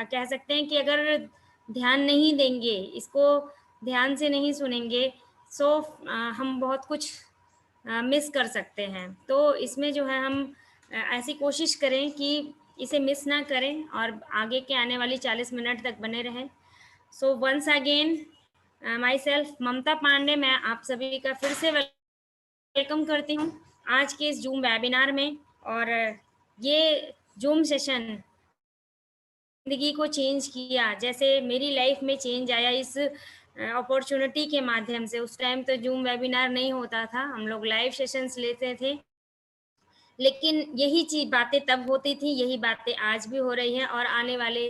कह सकते हैं कि अगर ध्यान नहीं देंगे, इसको ध्यान से नहीं सुनेंगे, सो हम बहुत कुछ मिस कर सकते हैं। तो इसमें जो है हम ऐसी कोशिश करें कि इसे मिस ना करें और आगे के आने वाली 40 मिनट तक बने रहें। So once again myself Mamta Pandey, मैं आप सभी का फिर से वेलकम करती हूँ आज के इस ज़ूम वेबिनार में। और ये ज़ूम सेशन ज़िंदगी को चेंज किया, जैसे मेरी लाइफ में चेंज आया इस अपॉर्च्युनिटी के माध्यम से। उस टाइम तो ज़ूम वेबिनार नहीं होता था, हम लोग लाइव सेशंस लेते थे। लेकिन यही बातें तब होती थी, यही बातें आज भी हो रही हैं और आने वाले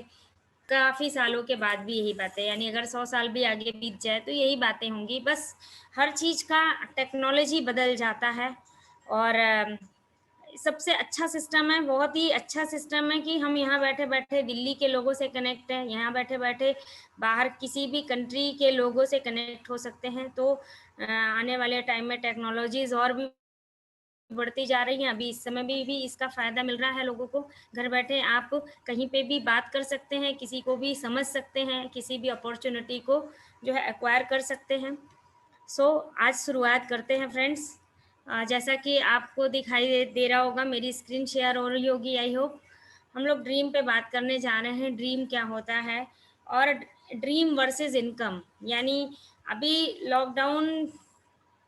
काफ़ी सालों के बाद भी यही बातें, यानी अगर 100 साल भी आगे बीत जाए तो यही बातें होंगी। बस हर चीज़ का टेक्नोलॉजी बदल जाता है और सबसे अच्छा सिस्टम है, बहुत ही अच्छा सिस्टम है कि हम यहाँ बैठे-बैठे दिल्ली के लोगों से कनेक्ट हैं, यहाँ बैठे-बैठे बाहर किसी भी कंट्री के लोगों से कनेक्ट हो सकते हैं। तो आने वाले टाइम में टेक्नोलॉजीज़ और भी बढ़ती जा रही हैं। अभी इस समय भी इसका फ़ायदा मिल रहा है लोगों को। घर बैठे आप कहीं पे भी बात कर सकते हैं, किसी को भी समझ सकते हैं, किसी भी अपॉर्च्युनिटी को जो है एक्वायर कर सकते हैं। सो आज शुरुआत करते हैं फ्रेंड्स। जैसा कि आपको दिखाई दे रहा होगा, मेरी स्क्रीन शेयर हो रही होगी आई होप। हम लोग ड्रीम पे बात करने जा रहे हैं, ड्रीम क्या होता है और ड्रीम वर्सेस इनकम। यानी अभी लॉकडाउन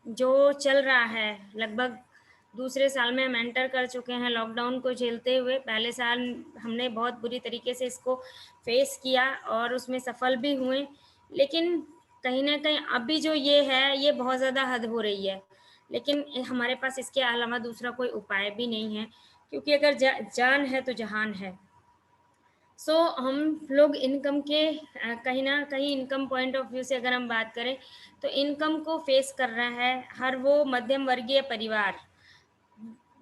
जो चल रहा है, लगभग दूसरे साल में हम एंटर कर चुके हैं लॉकडाउन को झेलते हुए। पहले साल हमने बहुत बुरी तरीके से इसको फेस किया और उसमें सफल भी हुए। लेकिन कहीं न कहीं अभी जो ये है, ये बहुत ज़्यादा हद हो रही है। लेकिन हमारे पास इसके अलावा दूसरा कोई उपाय भी नहीं है, क्योंकि अगर जान है तो जहान है। सो हम लोग इनकम के कहीं न कहीं इनकम पॉइंट ऑफ व्यू से अगर हम बात करें, तो इनकम को फेस कर रहा है हर वो मध्यम वर्गीय परिवार।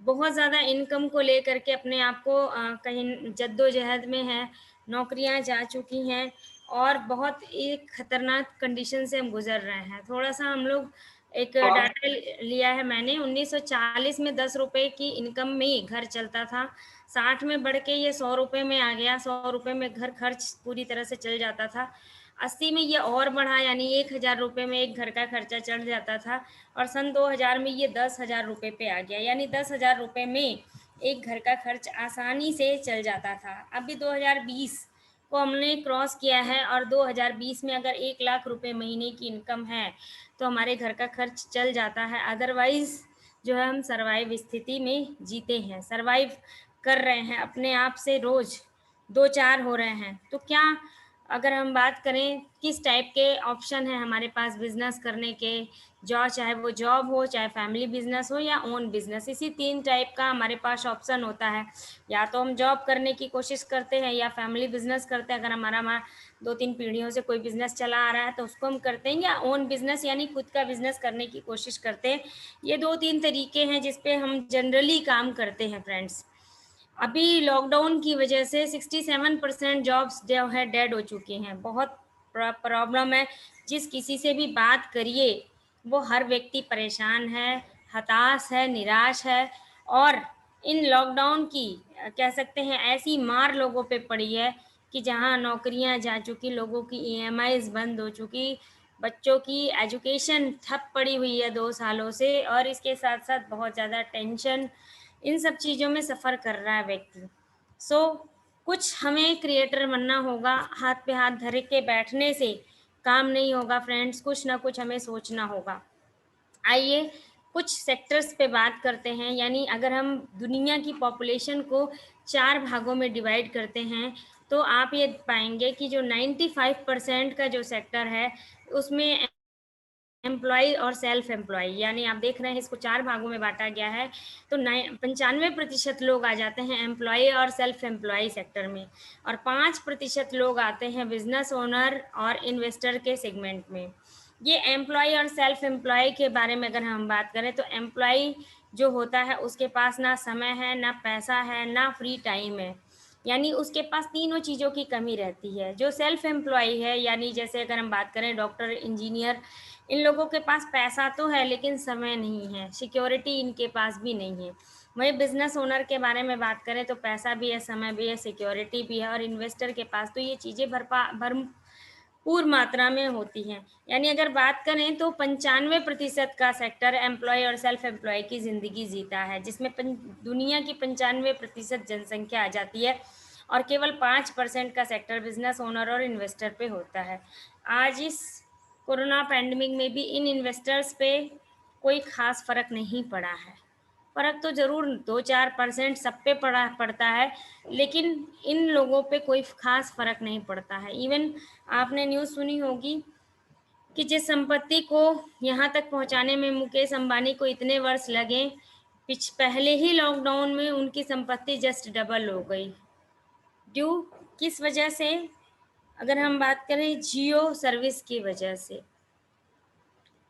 बहुत ज़्यादा इनकम को लेकर के अपने आप को कहीं जद्दोजहद में है, नौकरियाँ जा चुकी हैं और बहुत एक खतरनाक कंडीशन से हम गुज़र रहे हैं। थोड़ा-सा हम लोग एक डाटा लिया है मैंने, 1940 में ₹10 की इनकम में ही घर चलता था, 60 में बढ़ के ये ₹100 में आ गया, ₹100 में घर खर्च पूरी तरह से चल जाता था। 80 में ये और बढ़ा, यानी ₹1000 में एक घर का खर्चा चढ़ जाता था और सन 2000 में ये ₹10,000 पे आ गया, यानी ₹10,000 में एक घर का खर्च आसानी से चल जाता था। अभी 2020 को हमने क्रॉस किया है और 2020 में अगर 1 लाख रुपए महीने की इनकम है, तो हमारे घर का खर्च चल जाता है। अदरवाइज़ जो है हम सर्वाइव स्थिति में जीते हैं, सर्वाइव कर रहे हैं, अपने आप से रोज़ 2-4 हो रहे हैं। तो क्या अगर हम बात करें किस टाइप के ऑप्शन हैं हमारे पास बिज़नेस करने के, चाहे वो जॉब हो, चाहे फैमिली बिज़नेस हो या ओन बिज़नेस, इसी 3 टाइप का हमारे पास ऑप्शन होता है। या तो हम जॉब करने की कोशिश करते हैं या फैमिली बिज़नेस करते हैं, अगर हमारा 2-3 पीढ़ियों से कोई बिज़नेस चला आ रहा है तो उसको हम करते हैं, या ओन बिज़नेस यानी खुद का बिज़नेस करने की कोशिश करते हैं। ये 2-3 तरीके हैं जिस पे हम जनरली काम करते हैं फ्रेंड्स। अभी लॉकडाउन की वजह से 67% जॉब्स जो है डेड हो चुकी हैं। बहुत प्रॉब्लम है, जिस किसी से भी बात करिए, वो हर व्यक्ति परेशान है, हताश है, निराश है और इन लॉकडाउन की कह सकते हैं ऐसी मार लोगों पे पड़ी है कि जहाँ नौकरियाँ जा चुकी, लोगों की ईएमआईज़ बंद हो चुकी, बच्चों की एजुकेशन ठप पड़ी हुई है 2 सालों से और इसके साथ-साथ बहुत ज़्यादा टेंशन, इन सब चीज़ों में सफ़र कर रहा है व्यक्ति। सो कुछ हमें क्रिएटर बनना होगा, हाथ पे हाथ धर के बैठने से काम नहीं होगा फ्रेंड्स, कुछ ना कुछ हमें सोचना होगा। आइए कुछ सेक्टर्स पे बात करते हैं, यानी अगर हम दुनिया की पॉपुलेशन को 4 भागों में डिवाइड करते हैं, तो आप ये पाएँगे कि जो 95% का जो सेक्टर है, उसमें एम्प्लॉयी और सेल्फ एम्प्लॉयी, यानी आप देख रहे हैं इसको 4 भागों में बाँटा गया है। तो नय 95% लोग आ जाते हैं एम्प्लॉयी और सेल्फ एम्प्लॉयी सेक्टर में और 5% लोग आते हैं बिज़नेस ओनर और इन्वेस्टर के सेगमेंट में। ये एम्प्लॉयी और सेल्फ एम्प्लॉयी के बारे में अगर हम बात करें, तो एम्प्लॉयी जो होता है उसके पास ना समय है, ना पैसा है, ना फ्री टाइम है। यानी उसके पास तीनों चीज़ों की कमी रहती है। जो सेल्फ एम्प्लॉयी है, यानी जैसे अगर हम बात करें डॉक्टर, इंजीनियर, इन लोगों के पास पैसा तो है लेकिन समय नहीं है, सिक्योरिटी इनके पास भी नहीं है। वहीं बिज़नेस ओनर के बारे में बात करें तो पैसा भी है, समय भी है, सिक्योरिटी भी है और इन्वेस्टर के पास तो ये चीज़ें भरपूर मात्रा में होती हैं। यानी अगर बात करें तो 95% का सेक्टर एम्प्लॉयी और सेल्फ एम्प्लॉयी की ज़िंदगी जीता है, जिसमें दुनिया की 95% जनसंख्या आ जाती है और केवल 5% का सेक्टर बिज़नेस ओनर और इन्वेस्टर पे होता है। आज इस कोरोना पैंडेमिक में भी इन इन्वेस्टर्स पे कोई ख़ास फ़र्क नहीं पड़ा है। फ़र्क तो ज़रूर 2-4% सब पे पड़ता है, लेकिन इन लोगों पे कोई ख़ास फ़र्क नहीं पड़ता है। इवन आपने न्यूज़ सुनी होगी कि जिस संपत्ति को यहाँ तक पहुँचाने में मुकेश अंबानी को इतने वर्ष लगे, पहले ही लॉकडाउन में उनकी संपत्ति जस्ट डबल हो गई। ड्यू किस वजह से? अगर हम बात करें जियो सर्विस की वजह से।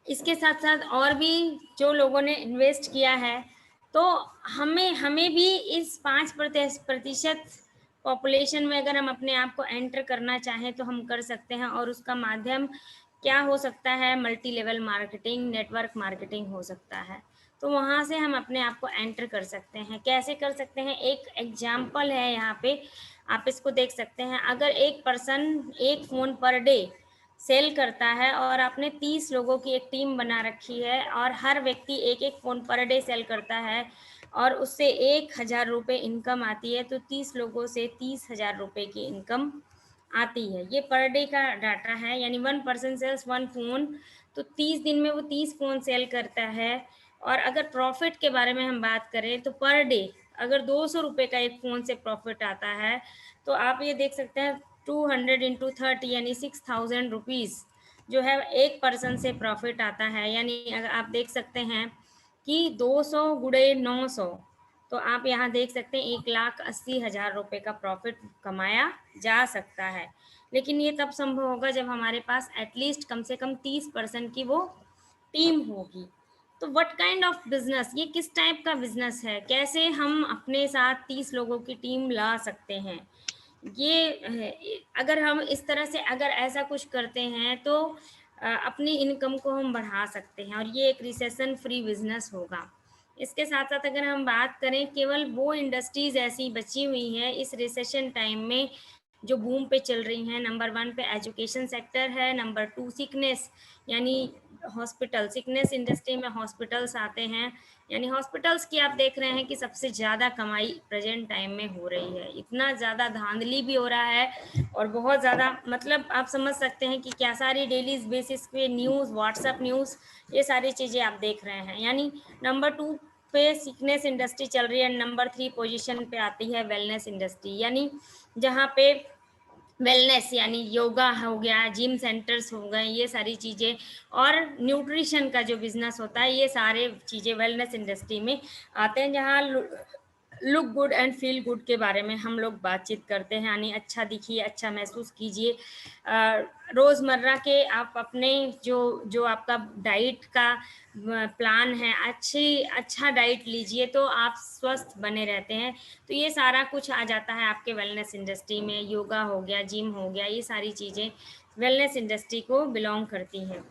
इसके साथ-साथ और भी जो लोगों ने इन्वेस्ट किया है, तो हमें हमें भी इस 5% पॉपुलेशन में अगर हम अपने आप को एंटर करना चाहें, तो हम कर सकते हैं और उसका माध्यम क्या हो सकता है? Multi level marketing, network marketing हो सकता है। तो वहाँ से हम अपने आप को एंटर कर सकते हैं। कैसे कर सकते हैं? एक एग्ज़ाम्पल है यहाँ पे, आप इसको देख सकते हैं। अगर एक person 1 phone per day sell करता है और आपने 30 लोगों की एक टीम बना रखी है और हर व्यक्ति एक-एक फ़ोन पर डे सेल करता है और उससे 1000 रुपए इनकम आती है, तो 30 लोगों से 30,000 रुपए की इनकम आती है। ये पर डे का डाटा है, यानी 1 पर्सन सेल्स 1 फ़ोन, तो 30 दिन में वो 30 फ़ोन सेल करता है। और अगर प्रॉफ़िट के बारे में हम बात करें तो पर डे अगर ₹200 का एक फ़ोन से प्रॉफ़िट आता है, तो आप ये देख सकते हैं 200 इंटू 30 यानी 6000 रुपीज़ जो है एक पर्सन से प्रॉफ़िट आता है। यानी अगर आप देख सकते हैं कि 200 गुणे 900, तो आप यहाँ देख सकते हैं 1,80,000 रुपए का प्रॉफ़िट कमाया जा सकता है। लेकिन ये तब संभव होगा जब हमारे पास एटलीस्ट कम से कम 30 पर्सन की वो टीम होगी। तो व्हाट काइंड ऑफ बिज़नेस, ये किस टाइप का बिज़नेस है? कैसे हम अपने साथ 30 लोगों की टीम ला सकते हैं? अगर हम इस तरह से अगर ऐसा कुछ करते हैं तो अपनी इनकम को हम बढ़ा सकते हैं और ये एक रिसेशन फ्री बिज़नेस होगा। इसके साथ-साथ अगर हम बात करें, केवल वो इंडस्ट्रीज़ ऐसी बची हुई हैं इस रिसेशन टाइम में जो बूम पे चल रही हैं। नंबर 1 पे एजुकेशन सेक्टर है, नंबर 2 सिकनेस यानी हॉस्पिटल, सिकनेस इंडस्ट्री में हॉस्पिटल्स आते हैं। यानी हॉस्पिटल्स की आप देख रहे हैं कि सबसे ज़्यादा कमाई प्रेज़ेंट टाइम में हो रही है। इतना ज़्यादा धाँधली भी हो रहा है और बहुत ज़्यादा, मतलब आप समझ सकते हैं कि क्या सारी डेली बेसिस पे न्यूज़, व्हाट्सएप न्यूज़, ये सारी चीज़ें आप देख रहे हैं। यानी नंबर 2 पे सिकनेस इंडस्ट्री चल रही है, नंबर 3 पोज़ीशन पे आती है वेलनेस इंडस्ट्री, यानी जहाँ पे वेलनेस यानी योगा हो गया, जिम सेंटर्स हो गए, ये सारी चीज़ें और न्यूट्रिशन का जो बिज़नेस होता है, ये सारे चीज़ें वेलनेस इंडस्ट्री में आते हैं, जहाँ look good and feel good के बारे में हम लोग बातचीत करते हैं, यानी अच्छा दिखिए, अच्छा महसूस कीजिए। रोज़मर्रा के आप अपने जो जो आपका डाइट का प्लान है, अच्छा डाइट लीजिए तो आप स्वस्थ बने रहते हैं। तो ये सारा कुछ आ जाता है आपके वेलनेस इंडस्ट्री में, योगा हो गया, जिम हो गया, ये सारी चीज़ें वेलनेस इंडस्ट्री को बिलॉन्ग करती हैं।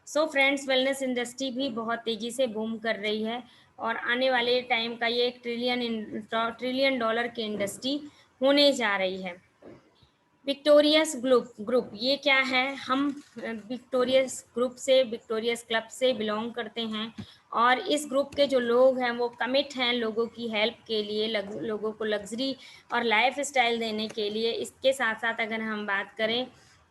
सो फ्रेंड्स, वेलनेस इंडस्ट्री भी बहुत तेज़ी से बूम कर रही है और आने वाले टाइम का ये एक ट्रिलियन डॉलर की इंडस्ट्री होने जा रही है। विक्टोरियस ग्रुप ये क्या है? हम विक्टोरियस ग्रुप से, विक्टोरियस क्लब से बिलॉन्ग करते हैं और इस ग्रुप के जो लोग हैं वो कमिट हैं लोगों की हेल्प के लिए, लोगों को लग्ज़री और लाइफ़स्टाइल देने के लिए। इसके साथ-साथ अगर हम बात करें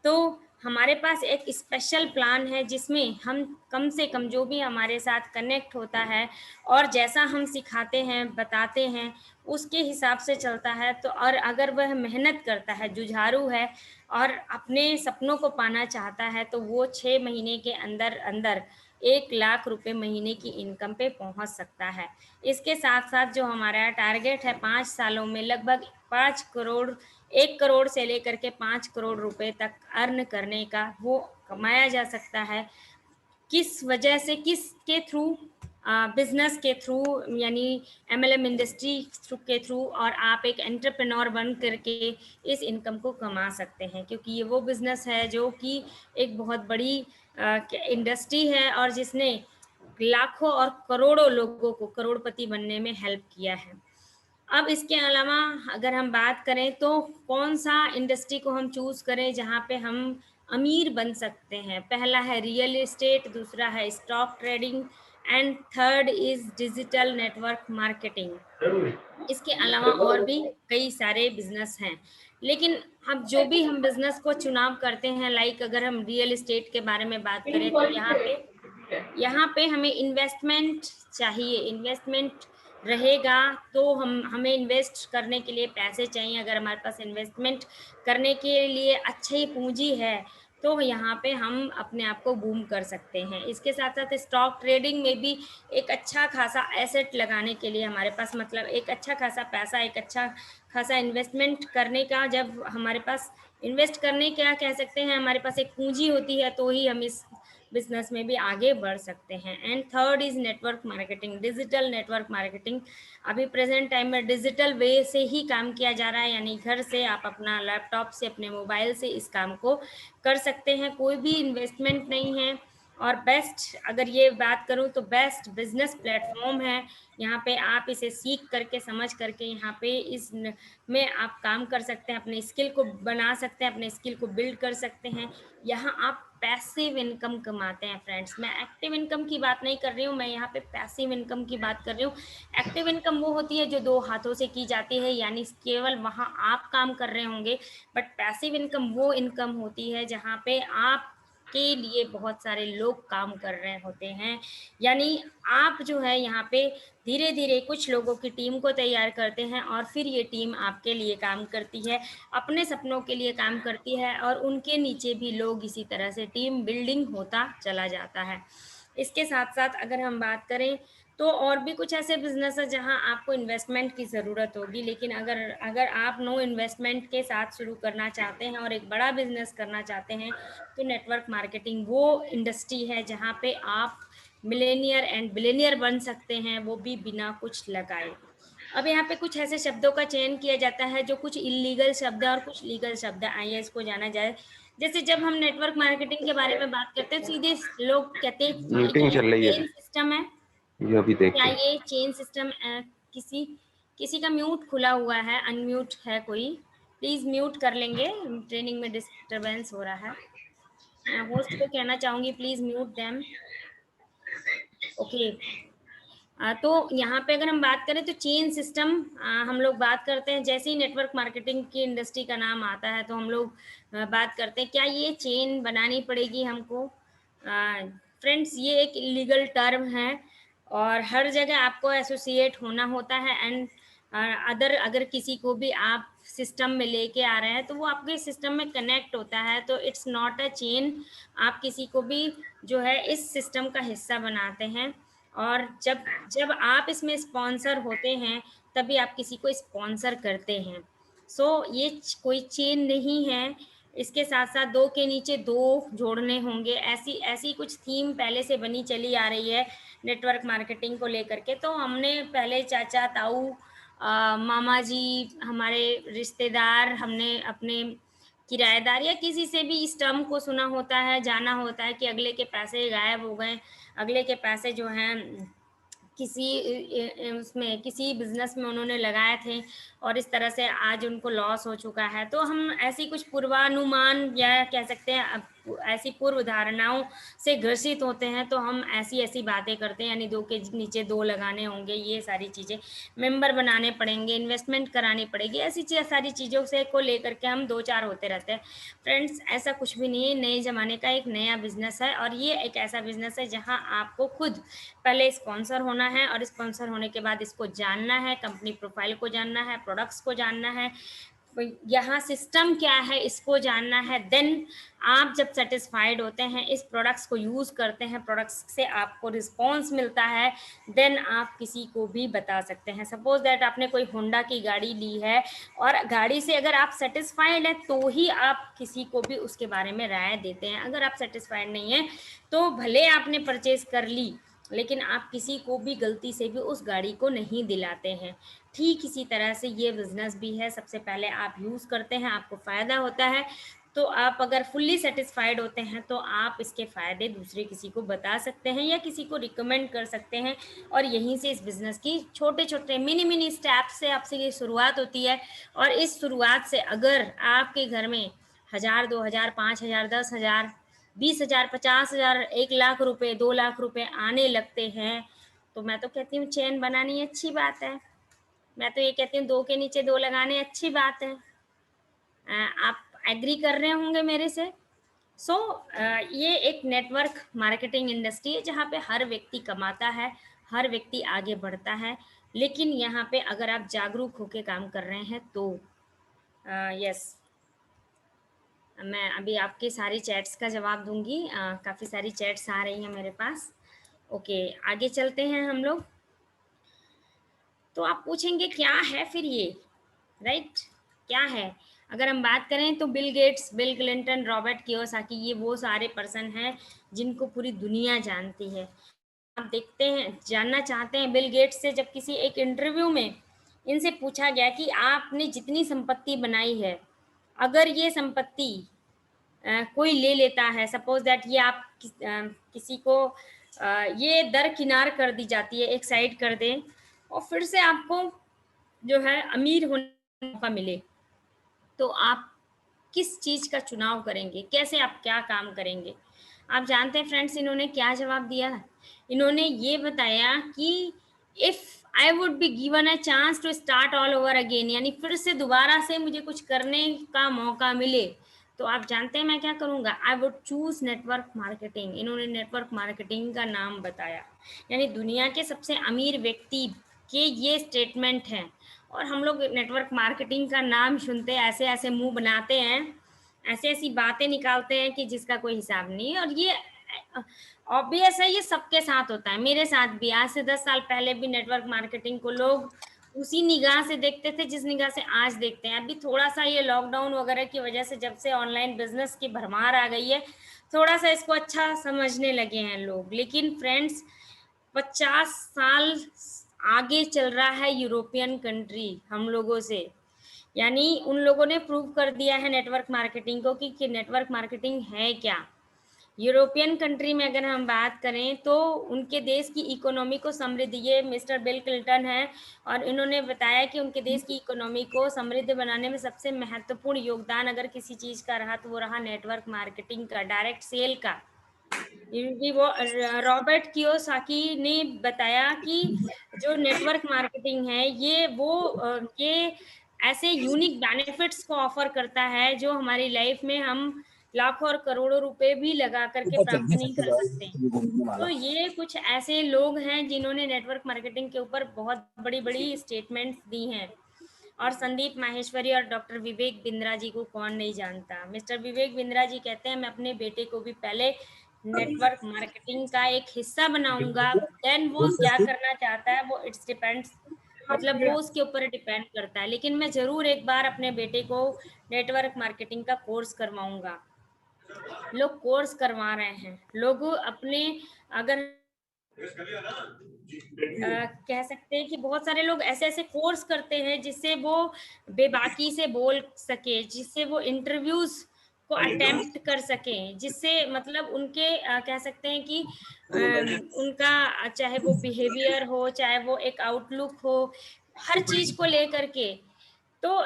तो हमारे पास एक स्पेशल प्लान है जिसमें हम कम से कम जो भी हमारे साथ कनेक्ट होता है और जैसा हम सिखाते हैं, बताते हैं, उसके हिसाब से चलता है, तो और अगर वह मेहनत करता है, जुझारू है और अपने सपनों को पाना चाहता है, तो वो 6 महीने के अंदर-अंदर 1 लाख रुपए महीने की इनकम पे पहुँच सकता है। इसके साथ-साथ जो हमारा टारगेट है 5 सालों में लगभग 5 करोड़ 1 करोड़ से लेकर के 5 करोड़ रुपए तक अर्न करने का, वो कमाया जा सकता है। किस वजह से, किसके थ्रू? बिज़नेस के थ्रू, यानी एमएलएम इंडस्ट्री के थ्रू, और आप एक एंटरप्रेन्योर बन करके इस इनकम को कमा सकते हैं, क्योंकि ये वो बिज़नेस है जो कि एक बहुत बड़ी इंडस्ट्री है और जिसने लाखों और करोड़ों लोगों को करोड़पति बनने में हेल्प किया है। अब इसके अलावा अगर हम बात करें तो कौन-सा इंडस्ट्री को हम चूज़ करें जहाँ पे हम अमीर बन सकते हैं। पहला है रियल एस्टेट, दूसरा है stock trading and third is digital network marketing. इसके अलावा और भी कई सारे बिज़नेस हैं। लेकिन अब जो भी हम बिज़नेस को चुनाव करते हैं, लाइक अगर हम रियल एस्टेट के बारे में बात करें तो यहाँ पे हमें इन्वेस्टमेंट चाहिए, इन्वेस्टमेंट रहेगा तो हमें इन्वेस्ट करने के लिए पैसे चाहिए। अगर हमारे पास इन्वेस्टमेंट करने के लिए अच्छी पूँजी है, तो यहाँ पे हम अपने आप को बूम कर सकते हैं। इसके साथ-साथ स्टॉक ट्रेडिंग में भी एक अच्छा खासा एसेट लगाने के लिए हमारे पास मतलब एक अच्छा खासा पैसा, एक अच्छा खासा इन्वेस्टमेंट करने का जब हमारे पास इन्वेस्ट करने क्या कह सकते हैं, हमारे पास एक पूँजी होती है, तो ही हम इस बिज़नेस में भी आगे बढ़ सकते हैं। And third is network marketing, digital network marketing. अभी प्रेज़ेंट टाइम में डिजिटल वे से ही काम किया जा रहा है, यानी घर से आप अपना लैपटॉप से, अपने मोबाइल से इस काम को कर सकते हैं। कोई भी इन्वेस्टमेंट नहीं है और बेस्ट अगर ये बात करूँ तो बेस्ट बिज़नेस प्लेटफ़ॉर्म है। यहाँ पे आप इसे सीख करके, समझ करके यहाँ पे इस न में आप काम कर सकते हैं, अपने स्किल को बना सकते हैं, अपने स्किल को बिल्ड कर सकते हैं। यहाँ आप पैसिव इनकम कमाते हैं फ्रेंड्स। मैं एक्टिव इनकम की बात नहीं कर रही हूँ, मैं यहाँ पे पैसिव इनकम की बात कर रही हूँ। एक्टिव इनकम वो होती है जो 2 हाथों से की जाती है, यानी केवल वहाँ आप काम कर रहे होंगे। बट पैसिव इनकम वो इनकम होती है जहाँ पे आपके लिए बहुत सारे लोग काम कर रहे होते हैं। यानी आप जो है यहाँ पे धीरे-धीरे कुछ लोगों की टीम को तैयार करते हैं और फिर ये टीम आपके लिए काम करती है, अपने सपनों के लिए काम करती है और उनके नीचे भी लोग इसी तरह से टीम बिल्डिंग होता चला जाता है। इसके साथ-साथ अगर हम बात करें तो और भी कुछ ऐसे बिज़नेस हैं जहाँ आपको इन्वेस्टमेंट की ज़रूरत होगी, लेकिन अगर अगर आप नो इन्वेस्टमेंट के साथ शुरू करना चाहते हैं और एक बड़ा बिज़नेस करना चाहते हैं, तो नेटवर्क मार्केटिंग वो इंडस्ट्री है जहाँ पे आप मिलेनियर एंड बिलियनियर बन सकते हैं, वो भी बिना कुछ लगाए। अब यहाँ पे कुछ ऐसे शब्दों का चयन किया जाता है जो कुछ इल्लीगल शब्द है और कुछ लीगल शब्द है, आइए इसको जाना जाए। जैसे जब हम नेटवर्क मार्केटिंग के बारे में बात करते हैं, सीधे लोग कहते हैं क्या मीटिंग ये चल रही है, चेन सिस्टम है? ये अभी क्या देखते हैं। ये चेन सिस्टम किसी किसी का म्यूट खुला हुआ है, अनम्यूट है कोई? प्लीज़ म्यूट कर लेंगे, ट्रेनिंग में डिस्टर्बेंस हो रहा है। होस्ट को कहना चाहूँगी प्लीज़ म्यूट देम। ओके। तो यहाँ पे अगर हम बात करें तो चेन सिस्टम हम लोग बात करते हैं जैसे ही नेटवर्क मार्केटिंग की इंडस्ट्री का नाम आता है तो हम लोग बात करते हैं क्या ये चेन बनानी पड़ेगी हमको। फ्रेंड्स ये एक इलीगल टर्म है और हर जगह आपको एसोसिएट होना होता है एंड अदर अगर किसी को भी आप सिस्टम में लेके आ रहे हैं तो वो आपके सिस्टम में कनेक्ट होता है तो इट्स नॉट अ चेन। आप किसी को भी जो है इस सिस्टम का हिस्सा बनाते हैं और जब जब आप इसमें स्पॉन्सर होते हैं, तभी आप किसी को स्पॉन्सर करते हैं। ये कोई चेन नहीं है। इसके साथ-साथ 2 के नीचे 2 जोड़ने होंगे। ऐसी ऐसी कुछ थीम पहले से बनी चली आ रही है नेटवर्क मार्केटिंग को लेकर के। तो हमने पहले चाचा, ताऊ मामा जी, हमारे रिश्तेदार, हमने अपने किराएदार या किसी से भी इस टर्म को सुना होता है, जाना होता है कि अगले के पैसे गायब हो गए, अगले के पैसे जो हैं किसी उसमें किसी बिज़नेस में उन्होंने लगाए थे और इस तरह से आज उनको लॉस हो चुका है। तो हम ऐसी कुछ पूर्वानुमान या कह सकते हैं ऐसी पूर्व धारणाओं से ग्रसित होते हैं, तो हम ऐसी-ऐसी बातें करते हैं यानी 2 के नीचे 2 लगाने होंगे, ये सारी चीज़ें, मेंबर बनाने पड़ेंगे, इन्वेस्टमेंट करानी पड़ेगी, ऐसी सारी चीज़ों से को लेकर के हम 2-4 होते रहते हैं। फ्रेंड्स ऐसा कुछ भी नहीं है, नए ज़माने का एक नया बिज़नेस है और ये एक ऐसा बिज़नेस है जहाँ आपको खुद पहले स्पॉन्सर होना है और स्पॉन्सर होने के बाद इसको जानना है, कंपनी प्रोफाइल को जानना है, प्रोडक्ट्स को जानना है, यहाँ सिस्टम क्या है इसको जानना है। देन आप जब सैटिस्फाइड होते हैं, इस प्रोडक्ट्स को यूज़ करते हैं, प्रोडक्ट्स से आपको रिस्पॉन्स मिलता है, देन आप किसी को भी बता सकते हैं। सपोज़ दैट आपने कोई होंडा की गाड़ी ली है और गाड़ी से अगर आप सैटिस्फाइड हैं, तो ही आप किसी को भी उसके बारे में राय देते हैं। अगर आप सैटिस्फाइड नहीं हैं, तो भले आपने परचेज़ कर ली, लेकिन आप किसी को भी गलती से भी उस गाड़ी को नहीं दिलाते हैं। ठीक इसी तरह से ये बिज़नेस भी है, सबसे पहले आप यूज़ करते हैं, आपको फ़ायदा होता है, तो आप अगर फुल्ली सेटिस्फाइड होते हैं तो आप इसके फ़ायदे दूसरे किसी को बता सकते हैं या किसी को रिकमेंड कर सकते हैं, और यहीं से इस बिज़नेस की छोटे-छोटे मिनी-मिनी स्टेप से आपसे ये शुरुआत होती है। और इस शुरुआत से अगर आपके घर में 1000, 2000, 5000, 10,000, 20,000, 50,000, 1 लाख रुपए, 2 लाख रुपए आने लगते हैं, तो मैं तो कहती हूँ चेन बनानी अच्छी बात है। मैं तो ये कहती हूँ 2 के नीचे 2 लगाने अच्छी बात है। आप एग्री कर रहे होंगे मेरे से? सो ये एक नेटवर्क मार्केटिंग इंडस्ट्री है जहाँ पे हर व्यक्ति कमाता है, हर व्यक्ति आगे बढ़ता है। लेकिन यहाँ पे अगर आप जागरूक होके काम कर रहे हैं तो यस, मैं अभी आपकी सारी चैट्स का जवाब दूँगी। काफ़ी सारी चैट्स आ रही हैं मेरे पास। ओके, आगे चलते हैं हम लोग। तो आप पूछेंगे क्या है फिर ये, राइट? क्या है? अगर हम बात करें तो Bill Gates, bill Clinton, Robert Kiyosaki, ये वो सारे पर्सन हैं जिनको पूरी दुनिया जानती है। आप देखते हैं, जानना चाहते हैं बिल गेट्स से, जब किसी एक इंटरव्यू में इनसे पूछा गया कि आपने जितनी संपत्ति बनाई है, अगर ये संपत्ति कोई ले लेता है, सपोज दैट ये आप किसी को ये दरकिनार कर दी जाती है, एक साइड कर दें और फिर से आपको जो है अमीर होने का मौका मिले, तो आप किस चीज़ का चुनाव करेंगे? कैसे आप क्या काम करेंगे? आप जानते हैं फ्रेंड्स इन्होंने क्या जवाब दिया? इन्होंने ये बताया कि if I would be given a chance to start all over again, यानी फिर से दोबारा से मुझे कुछ करने का मौका मिले, तो आप जानते हैं मैं क्या करूँगा? I would choose network marketing. इन्होंने नेटवर्क मार्केटिंग का नाम बताया। यानी दुनिया के सबसे अमीर व्यक्ति के ये स्टेटमेंट हैं। और हम लोग नेटवर्क मार्केटिंग का नाम सुनते ऐसे-ऐसे मुँह बनाते हैं, ऐसी-ऐसी बातें निकालते हैं कि जिसका कोई हिसाब नहीं। और ये ऑब्वियस है, ये सबके साथ होता है, मेरे साथ भी। आज से 10 साल पहले भी नेटवर्क मार्केटिंग को लोग उसी निगाह से देखते थे जिस निगाह से आज देखते हैं। अभी थोड़ा-सा ये लॉकडाउन वगैरह की वजह से, जब से ऑनलाइन बिज़नेस की भरमार आ गई है, थोड़ा-सा इसको अच्छा समझने लगे हैं लोग। लेकिन फ्रेंड्स, 50 साल आगे चल रहा है यूरोपियन कंट्री हम लोगों से। यानी उन लोगों ने प्रूव कर दिया है नेटवर्क मार्केटिंग को कि नेटवर्क मार्केटिंग है क्या। यूरोपियन कंट्री में अगर हम बात करें तो उनके देश की इकोनॉमी को समृद्ध, ये मिस्टर बिल क्लिंटन हैं, और इन्होंने बताया कि उनके देश की इकोनॉमी को समृद्ध बनाने में सबसे महत्वपूर्ण योगदान अगर किसी चीज़ का रहा तो वो रहा नेटवर्क मार्केटिंग का, डायरेक्ट सेल का। ये वो रॉबर्ट कियोसाकी ने बताया कि जो नेटवर्क मार्केटिंग है ये ऐसे यूनिक बेनिफिट्स को ऑफर करता है जो हमारी लाइफ में हम लाखों और करोड़ों रुपए भी लगा करके ऊपर प्राप्त चढ़ने नहीं सबके कर बाद सकते। ये घूमने तो वाला। ये कुछ ऐसे लोग हैं जिन्होंने नेटवर्क मार्केटिंग के ऊपर बहुत बड़ी-बड़ी स्टेटमेंट्स दी हैं। और संदीप माहेश्वरी और डॉक्टर विवेक बिंद्रा जी को कौन नहीं जानता। मिस्टर विवेक बिंद्रा जी कहते हैं मैं अपने बेटे को भी पहले नेटवर्क मार्केटिंग का एक हिस्सा बनाऊँगा, देन वो क्या करना चाहता है वो इट्स डिपेंड्स, मतलब वो उसके ऊपर डिपेंड करता है। लेकिन मैं ज़रूर एक बार अपने बेटे को नेटवर्क मार्केटिंग का कोर्स करवाऊँगा। लोग कोर्स करवा रहे हैं। लोग अपने अगर कह सकते हैं कि बहुत सारे लोग ऐसे-ऐसे कोर्स करते हैं जिससे वो बेबाकी से बोल सकें, जिससे वो इंटरव्यूज़ को अटेम्प्ट कर सकें, जिससे मतलब उनके कह सकते हैं कि उनका चाहे वो बिहेवियर हो, चाहे वो एक आउटलुक हो, हर चीज़ को लेकर के। तो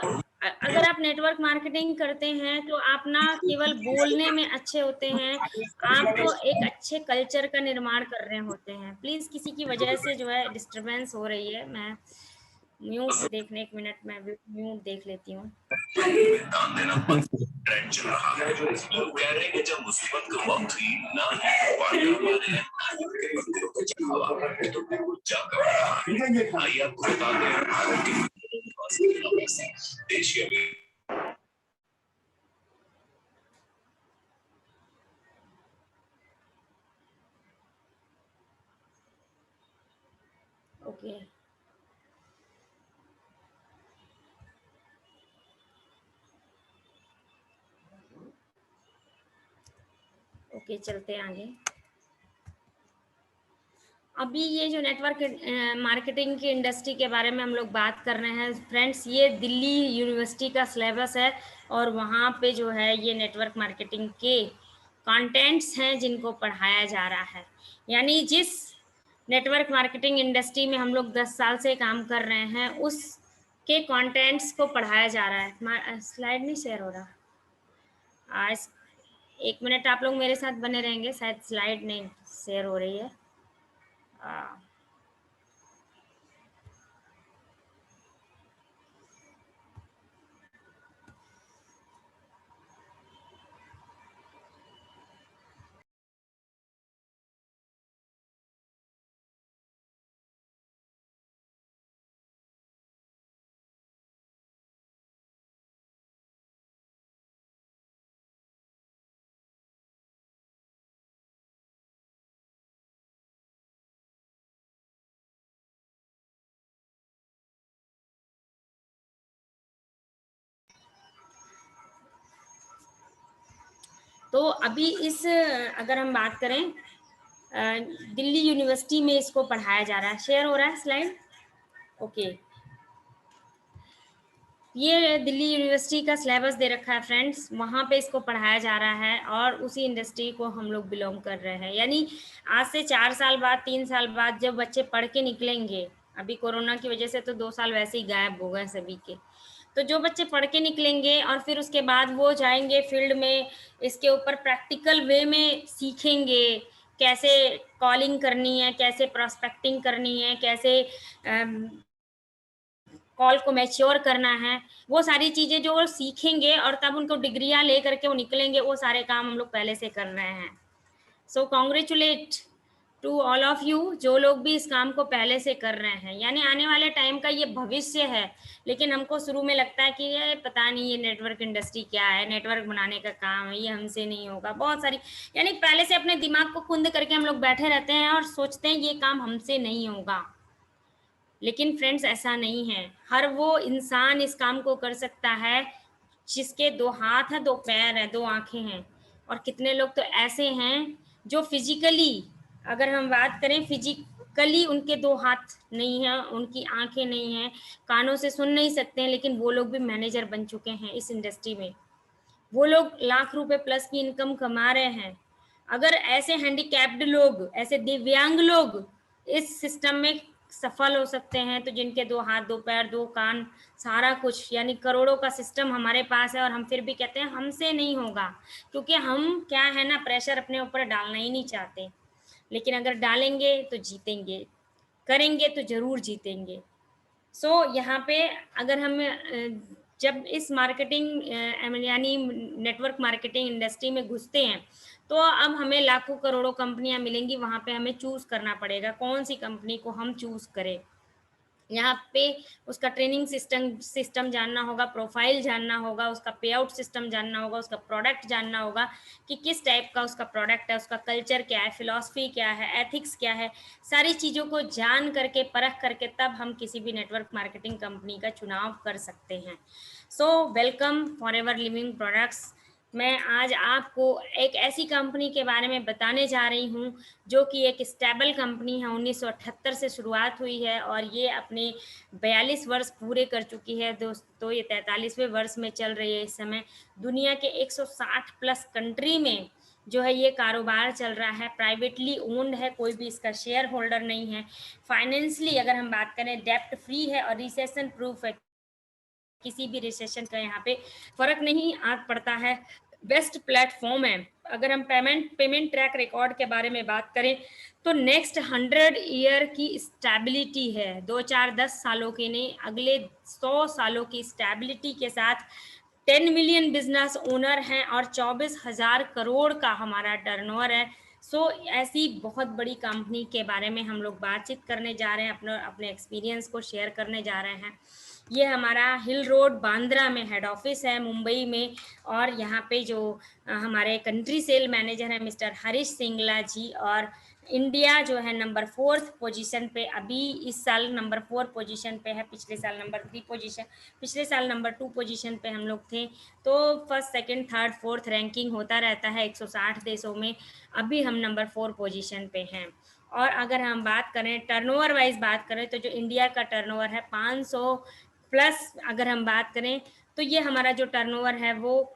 अगर आप नेटवर्क मार्केटिंग करते हैं तो आप ना केवल बोलने में अच्छे होते हैं, आप एक अच्छे कल्चर का निर्माण कर रहे होते हैं। प्लीज़ किसी की वजह से जो है डिस्टर्बेंस हो रही है, मैं म्यूट देखने 1 मिनट में म्यूट देख लेती हूँ। दान देना बंद ट्रेंड चल रहा है। लोग कह रहे हैं कि जब मुसीबत का वक्त ही ना मंदिरों को चढ़ावा तो फिर वो क्या कर रहा है। आइए आपको बताते हैं भारत के देश के ओके, ओके चलते हैं आगे। अभी ये जो नेटवर्क मार्केटिंग की इंडस्ट्री के बारे में हम लोग बात कर रहे हैं फ्रेंड्स, ये दिल्ली यूनिवर्सिटी का सिलेबस है और वहाँ पे जो है ये नेटवर्क मार्केटिंग के कंटेंट्स हैं जिनको पढ़ाया जा रहा है। यानी जिस नेटवर्क मार्केटिंग इंडस्ट्री में हम लोग 10 साल से काम कर रहे हैं उसके कंटेंट्स को पढ़ाया जा रहा है। स्लाइड नहीं शेयर हो रहा आज, 1 मिनट आप लोग मेरे साथ बने रहेंगे, शायद स्लाइड नहीं शेयर हो रही है। तो अभी इस अगर हम बात करें दिल्ली यूनिवर्सिटी में इसको पढ़ाया जा रहा है। शेयर हो रहा है स्लाइड? ओके। ये दिल्ली यूनिवर्सिटी का सिलेबस दे रखा है फ्रेंड्स, वहाँ पे इसको पढ़ाया जा रहा है और उसी इंडस्ट्री को हम लोग बिलोंग कर रहे हैं। यानी आज से 4 साल बाद 3 साल बाद जब बच्चे पढ़ के निकलेंगे, अभी कोरोना की वजह से तो 2 साल वैसे ही गायब हो गए सभी के, तो जो बच्चे पढ़ के निकलेंगे और फिर उसके बाद वो जाएंगे फील्ड में, इसके ऊपर प्रैक्टिकल वे में सीखेंगे कैसे कॉलिंग करनी है, कैसे प्रोस्पेक्टिंग करनी है, कैसे कॉल को मैच्योर करना है, वो सारी चीज़ें जो वो सीखेंगे और तब उनको डिग्रियां ले करके वो निकलेंगे, वो सारे काम हम लोग पहले से कर रहे हैं। So congratulate to all of you जो लोग भी इस काम को पहले से कर रहे हैं। यानी आने वाले टाइम का ये भविष्य है, लेकिन हमको शुरू में लगता है कि ये पता नहीं ये नेटवर्क इंडस्ट्री क्या है, नेटवर्क बनाने का काम है, ये हमसे नहीं होगा, बहुत सारी, यानी पहले से अपने दिमाग को कुंद करके हम लोग बैठे रहते हैं और सोचते हैं ये काम हमसे नहीं होगा। लेकिन फ्रेंड्स ऐसा नहीं है, हर वो इंसान इस काम को कर सकता है जिसके 2 हाथ हैं, 2 पैर हैं, 2 आँखें हैं। और कितने लोग तो ऐसे हैं जो फिजिकली, अगर हम बात करें फिजिकली उनके 2 हाथ नहीं हैं, उनकी आँखें नहीं हैं, कानों से सुन नहीं सकते हैं, लेकिन वो लोग भी मैनेजर बन चुके हैं इस इंडस्ट्री में। वो लोग लाख रुपए प्लस की इनकम कमा रहे हैं। अगर ऐसे हैंडीकैप्ड लोग, ऐसे दिव्यांग लोग इस सिस्टम में सफल हो सकते हैं, तो जिनके 2 हाथ, 2 पैर, 2 कान, सारा कुछ, यानी करोड़ों का सिस्टम हमारे पास है और हम फिर भी कहते हैं हमसे नहीं होगा, क्योंकि हम क्या है ना, प्रेशर अपने ऊपर डालना ही नहीं चाहते। लेकिन अगर डालेंगे तो जीतेंगे, करेंगे तो ज़रूर जीतेंगे। सो यहाँ पे अगर हम जब इस मार्केटिंग यानी नेटवर्क मार्केटिंग इंडस्ट्री में घुसते हैं, तो अब हमें लाखों करोड़ों कंपनियां मिलेंगी, वहाँ पे हमें चूज करना पड़ेगा कौन सी कंपनी को हम चूज करें। यहाँ पे उसका ट्रेनिंग सिस्टम जानना होगा, प्रोफाइल जानना होगा, उसका पे आउट सिस्टम जानना होगा, उसका प्रोडक्ट जानना होगा कि किस टाइप का उसका प्रोडक्ट है, उसका कल्चर क्या है, फिलॉसफी क्या है, एथिक्स क्या है, सारी चीज़ों को जान करके परख करके तब हम किसी भी नेटवर्क मार्केटिंग कंपनी का चुनाव कर सकते हैं। So welcome forever living products. मैं आज आपको एक ऐसी कंपनी के बारे में बताने जा रही हूँ जो कि एक स्टेबल कंपनी है, 1978 से शुरुआत हुई है और ये अपने 42 वर्ष पूरे कर चुकी है दोस्तों, ये 43वें वर्ष में चल रही है इस समय। दुनिया के 160 प्लस कंट्री में जो है ये कारोबार चल रहा है, प्राइवेटली ओन्ड है, कोई भी इसका शेयर होल्डर नहीं है। फाइनेंशियली अगर हम बात करें डेप्ट फ्री है और रिसेशन प्रूफ है, किसी भी रिसेशन का यहाँ पे फर्क नहीं आ पड़ता है, बेस्ट प्लेटफॉर्म है। अगर हम पेमेंट ट्रैक रिकॉर्ड के बारे में बात करें तो नेक्स्ट 100 ईयर की स्टेबिलिटी है, 2 4 10 सालों की नहीं, अगले 100 सालों की स्टेबिलिटी के साथ 10 मिलियन बिजनेस ओनर हैं और 24,000 करोड़ का हमारा टर्नओवर है। सो ऐसी बहुत बड़ी कंपनी के बारे में हम लोग बातचीत करने जा रहे हैं, अपने एक्सपीरियंस को शेयर करने जा रहे हैं। ये हमारा हिल रोड बांद्रा में हेड ऑफिस है मुंबई में, और यहाँ पे जो हमारे कंट्री सेल मैनेजर हैं मिस्टर हरीश सिंगला जी, और इंडिया जो है नंबर 4th पोजीशन पे, अभी इस साल नंबर 4 पोजीशन पे है, पिछले साल नंबर 3 पोजीशन, पिछले साल नंबर 2 पोजीशन पे हम लोग थे। तो first second third fourth ranking होता रहता है 160 देशों में, अभी हम नंबर 4 पोजीशन पे हैं। और अगर हम बात करें टर्नओवर वाइज़ बात करें तो जो इंडिया का टर्नओवर है 500 प्लस अगर हम बात करें तो ये हमारा जो टर्नओवर है वो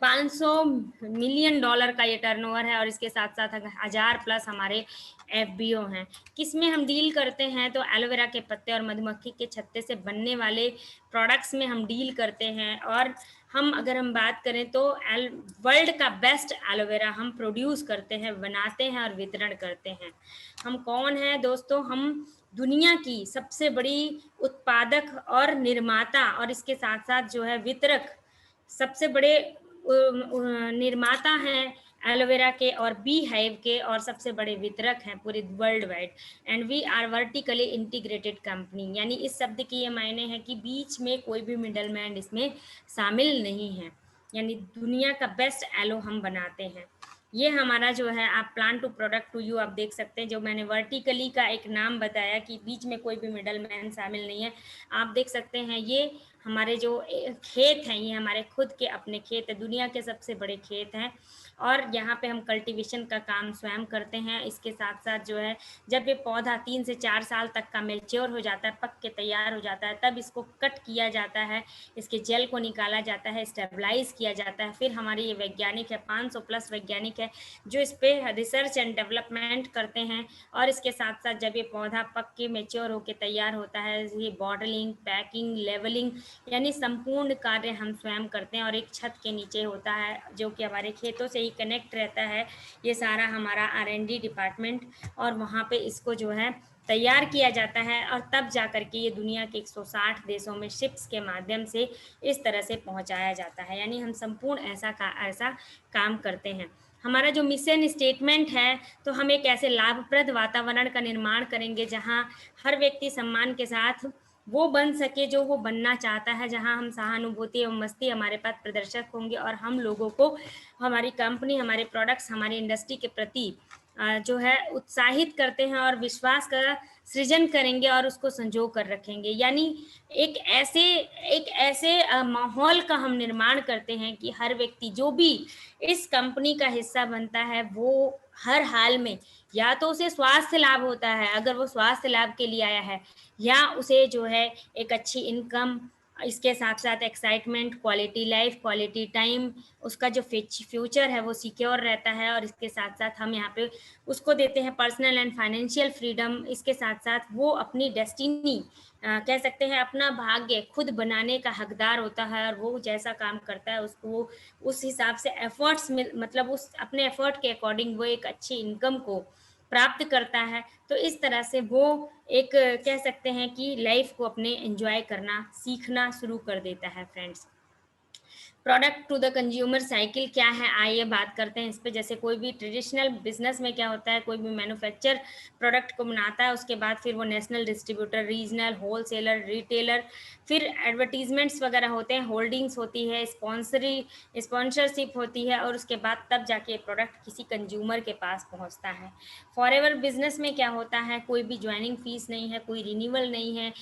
500 मिलियन डॉलर का ये टर्नओवर है और इसके साथ-साथ 1000 प्लस हमारे एफबीओ हैं। किसमें हम डील करते हैं तो एलोवेरा के पत्ते और मधुमक्खी के छत्ते से बनने वाले प्रोडक्ट्स में हम डील करते हैं और अगर हम बात करें तो वर्ल्ड का बेस्ट एलोवेरा हम प्रोड्यूस करते हैं, बनाते हैं और वितरण करते हैं। हम कौन हैं दोस्तों? हम दुनिया की सबसे बड़ी उत्पादक और निर्माता और इसके साथ-साथ जो है वितरक सबसे बड़े निर्माता हैं एलोवेरा के और बी हाइव के और सबसे बड़े वितरक हैं पूरे world wide and we are vertically integrated company. यानी इस शब्द के ये मायने हैं कि बीच में कोई भी मिडलमैन इसमें शामिल नहीं है। यानी दुनिया का बेस्ट एलो हम बनाते हैं। ये हमारा जो है आप plan to product to you आप देख सकते हैं जो मैंने वर्टिकली का एक नाम बताया कि बीच में कोई भी मिडलमैन शामिल नहीं है। आप देख सकते हैं ये हमारे जो खेत हैं ये हमारे खुद के अपने खेत हैं, दुनिया के सबसे बड़े खेत हैं और यहाँ पे हम कल्टीवेशन का काम स्वयं करते हैं। इसके साथ-साथ जो है जब ये पौधा 3 से 4 साल तक का मैच्योर हो जाता है, पक के तैयार हो जाता है, तब इसको कट किया जाता है, इसके जेल को निकाला जाता है, स्टेबलाइज़ किया जाता है। फिर हमारे ये वैज्ञानिक है 500 प्लस वैज्ञानिक है जो इस पे रिसर्च एंड डेवलपमेंट करते हैं और इसके साथ-साथ जब ये पौधा पक के मैच्योर होके तैयार होता है, ये बॉटलिंग, पैकिंग, लेवलिंग यानी संपूर्ण कार्य हम स्वयं करते हैं और एक छत के नीचे होता है जो कि हमारे खेतों से ही कनेक्ट रहता है ये सारा हमारा R&D डिपार्टमेंट और वहाँ पे इसको जो है तैयार किया जाता है और तब जा कर के ये दुनिया के 160 देशों में शिप्स के माध्यम से इस तरह से पहुँचाया जाता है। यानी हम संपूर्ण ऐसा काम करते हैं। हमारा जो मिशन स्टेटमेंट है तो हम एक ऐसे लाभप्रद वातावरण का निर्माण करेंगे जहाँ हर व्यक्ति सम्मान के साथ वो बन सके जो वो बनना चाहता है, जहाँ हम सहानुभूति एवं मस्ती हमारे पास प्रदर्शक होंगे और हम लोगों को हमारी कंपनी, हमारे प्रोडक्ट्स, हमारी इंडस्ट्री के प्रति जो है उत्साहित करते हैं और विश्वास का सृजन करेंगे और उसको संजो कर रखेंगे। यानी एक ऐसे माहौल का हम निर्माण करते हैं कि हर व्यक्ति जो भी इस कंपनी का हिस्सा बनता है, वो हर हाल में या तो उसे स्वास्थ्य लाभ होता है, अगर वो स्वास्थ्य लाभ के लिए आया है या उसे जो है एक अच्छी इनकम, इसके साथ-साथ excitement, quality life, quality time, उसका जो फ्यूचर है वो सिक्योर रहता है और इसके साथ-साथ हम यहाँ पे उसको देते हैं पर्सनल एंड फाइनेंशियल फ्रीडम। इसके साथ-साथ वो अपनी डेस्टिनी कह सकते हैं अपना भाग्य खुद बनाने का हकदार होता है और वो जैसा काम करता है उसको उस हिसाब से एफर्ट्स में मतलब उस अपने एफर्ट के अकॉर्डिंग वो एक अच्छी इनकम को प्राप्त करता है। तो इस तरह से वो एक कह सकते हैं कि लाइफ को अपने एन्जॉय करना, सीखना शुरू कर देता है friends. Product to the consumer cycle क्या है? आइए बात करते हैं इस पे। जैसे कोई भी ट्रेडिशनल बिज़नेस में क्या होता है, कोई भी मैन्युफैक्चर प्रोडक्ट को बनाता है, उसके बाद फिर वो national distributor, regional, wholesaler, retailer, फिर एडवर्टाइज़मेंट्स वगैरह होते हैं, होल्डिंग्स होती है, स्पॉन्सरशिप होती है और उसके बाद तब जाके प्रोडक्ट किसी कंज्यूमर के पास पहुँचता है। फॉरएवर बिज़नेस में क्या होता है, कोई भी जॉइनिंग फ़ीस नहीं है, कोई रिन्यूअल नहीं है,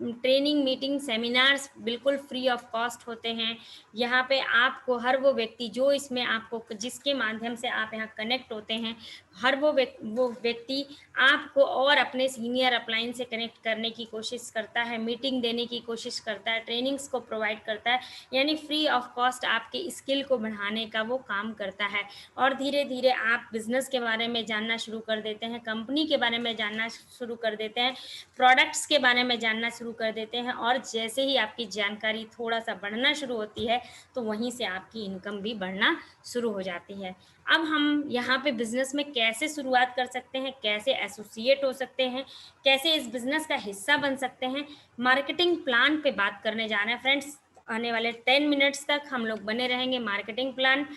ट्रेनिंग, मीटिंग, सेमिनार्स बिल्कुल फ्री ऑफ कॉस्ट होते हैं। यहाँ पे आपको हर वो व्यक्ति जो इसमें आपको जिसके माध्यम से आप यहाँ कनेक्ट होते हैं, हर वो व्यक्ति आपको और अपने सीनियर अपलाइन से कनेक्ट करने की कोशिश करता है, मीटिंग देने की कोशिश करता है, ट्रेनिंग्स को प्रोवाइड करता है, यानी फ्री ऑफ कॉस्ट आपके स्किल को बढ़ाने का वो काम करता है। और धीरे-धीरे आप बिज़नेस के बारे में जानना शुरू कर देते हैं, कंपनी के बारे में जानना शुरू कर देते हैं, प्रोडक्ट्स के बारे में जानना शुरू कर देते हैं और जैसे ही आपकी जानकारी थोड़ा-सा बढ़ना शुरू होती है, तो वहीं से आपकी इनकम भी बढ़ना शुरू हो जाती है। अब हम यहाँ पे बिज़नेस में कैसे शुरुआत कर सकते हैं, कैसे एसोसिएट हो सकते हैं, कैसे इस बिज़नेस का हिस्सा बन सकते हैं, मार्केटिंग प्लान पे बात करने जा रहे हैं फ्रेंड्स। आने वाले 10 मिनट्स तक हम लोग बने रहेंगे मार्केटिंग प्लान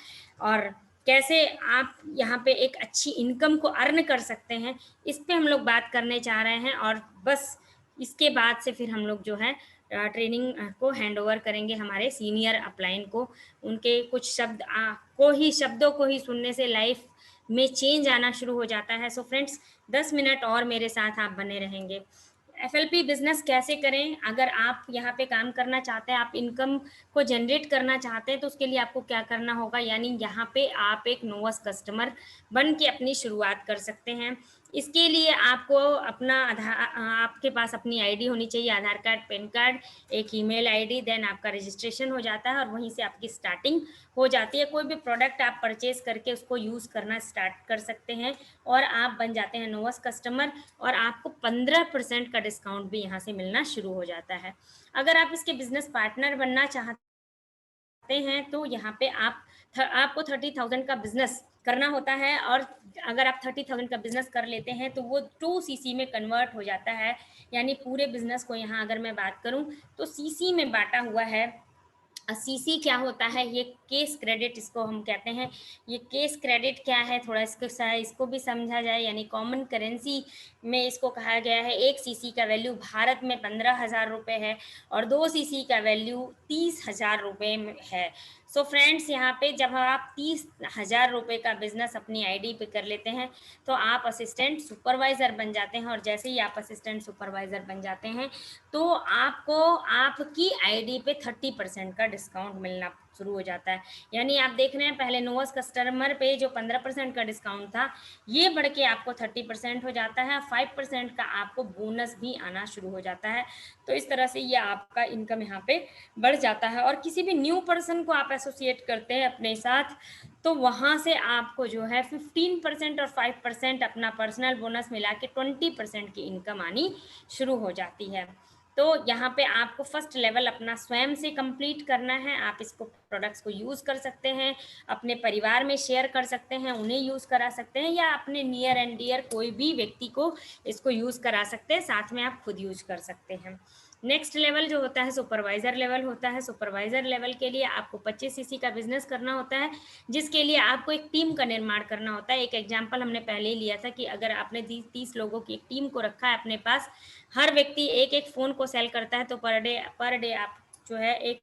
और कैसे आप यहाँ पे एक अच्छी इनकम को अर्न कर सकते हैं, इस पे हम लोग बात करने जा रहे हैं और बस इसके बाद से फिर हम लोग जो है ट्रेनिंग को हैंड ओवर करेंगे हमारे सीनियर अपलाइन को। उनके कुछ शब्दों को ही सुनने से लाइफ में चेंज आना शुरू हो जाता है। सो फ्रेंड्स 10 मिनट और मेरे साथ आप बने रहेंगे। एफएलपी बिजनेस कैसे करें? अगर आप यहाँ पे काम करना चाहते हैं, आप इनकम को जनरेट करना चाहते हैं, तो उसके लिए आपको क्या करना होगा, यानी यहाँ पे आप एक नोवेस कस्टमर बन के अपनी शुरुआत कर सकते हैं। इसके लिए आपको अपना आपके पास अपनी आईडी होनी चाहिए, आधार कार्ड, पैन कार्ड, एक ईमेल आईडी, देन आपका रजिस्ट्रेशन हो जाता है और वहीं से आपकी स्टार्टिंग हो जाती है। कोई भी प्रोडक्ट आप परचेज करके उसको यूज़ करना स्टार्ट कर सकते हैं और आप बन जाते हैं नोवेस कस्टमर और आपको 15% का डिस्काउंट भी यहाँ से मिलना शुरू हो जाता है। अगर आप इसके बिज़नेस पार्टनर बनना चाहते हैं तो यहाँ पे आपको 30,000 का बिज़नेस करना होता है और अगर आप 30,000 का बिज़नेस कर लेते हैं तो वो 2 सीसी में कन्वर्ट हो जाता है। यानी पूरे बिज़नेस को यहाँ अगर मैं बात करूँ तो सीसी में बाँटा हुआ है। सीसी क्या होता है? ये केस क्रेडिट इसको हम कहते हैं। ये केस क्रेडिट क्या है? थोड़ा इसको भी समझा जाए, यानी कॉमन करेंसी में इसको कहा गया है। 1 सीसी का वैल्यू भारत में 15,000 रुपए है और 2 सीसी का वैल्यू 30,000 रुपए में है। सो फ्रेंड्स, यहाँ पे जब आप 30,000 रुपए का बिज़नेस अपनी आईडी पे कर लेते हैं, तो आप असिस्टेंट सुपरवाइज़र बन जाते हैं और जैसे ही आप असिस्टेंट सुपरवाइज़र बन जाते हैं, तो आपको आपकी आईडी पे 30% का डिस्काउंट मिलना शुरू हो जाता है। यानी आप देख रहे हैं, पहले नोवेस कस्टमर पे जो 15% का डिस्काउंट था, ये बढ़ के आपको 30% हो जाता है। 5% का आपको बोनस भी आना शुरू हो जाता है। तो इस तरह से ये आपका इनकम यहाँ पे बढ़ जाता है और किसी भी न्यू पर्सन को आप एसोसिएट करते हैं अपने साथ, तो वहाँ से आपको जो है 15% और 5% अपना पर्सनल बोनस मिला के 20% की इनकम आनी शुरू हो जाती है। तो यहाँ पे आपको फर्स्ट लेवल अपना स्वयं से कंप्लीट करना है। आप इसको प्रोडक्ट्स को यूज़ कर सकते हैं, अपने परिवार में शेयर कर सकते हैं, उन्हें यूज़ करा सकते हैं या अपने नियर एंड डियर कोई भी व्यक्ति को इसको यूज़ करा सकते हैं, साथ में आप खुद यूज़ कर सकते हैं। नेक्स्ट लेवल जो होता है सुपरवाइज़र लेवल होता है। सुपरवाइज़र लेवल के लिए आपको 25 सीसी का बिज़नेस करना होता है, जिसके लिए आपको एक टीम का निर्माण करना होता है। एक एग्जांपल हमने पहले ही लिया था कि अगर आपने 30 लोगों की एक टीम को रखा है अपने पास, हर व्यक्ति एक-एक फ़ोन को सेल करता है, तो पर डे आप जो है एक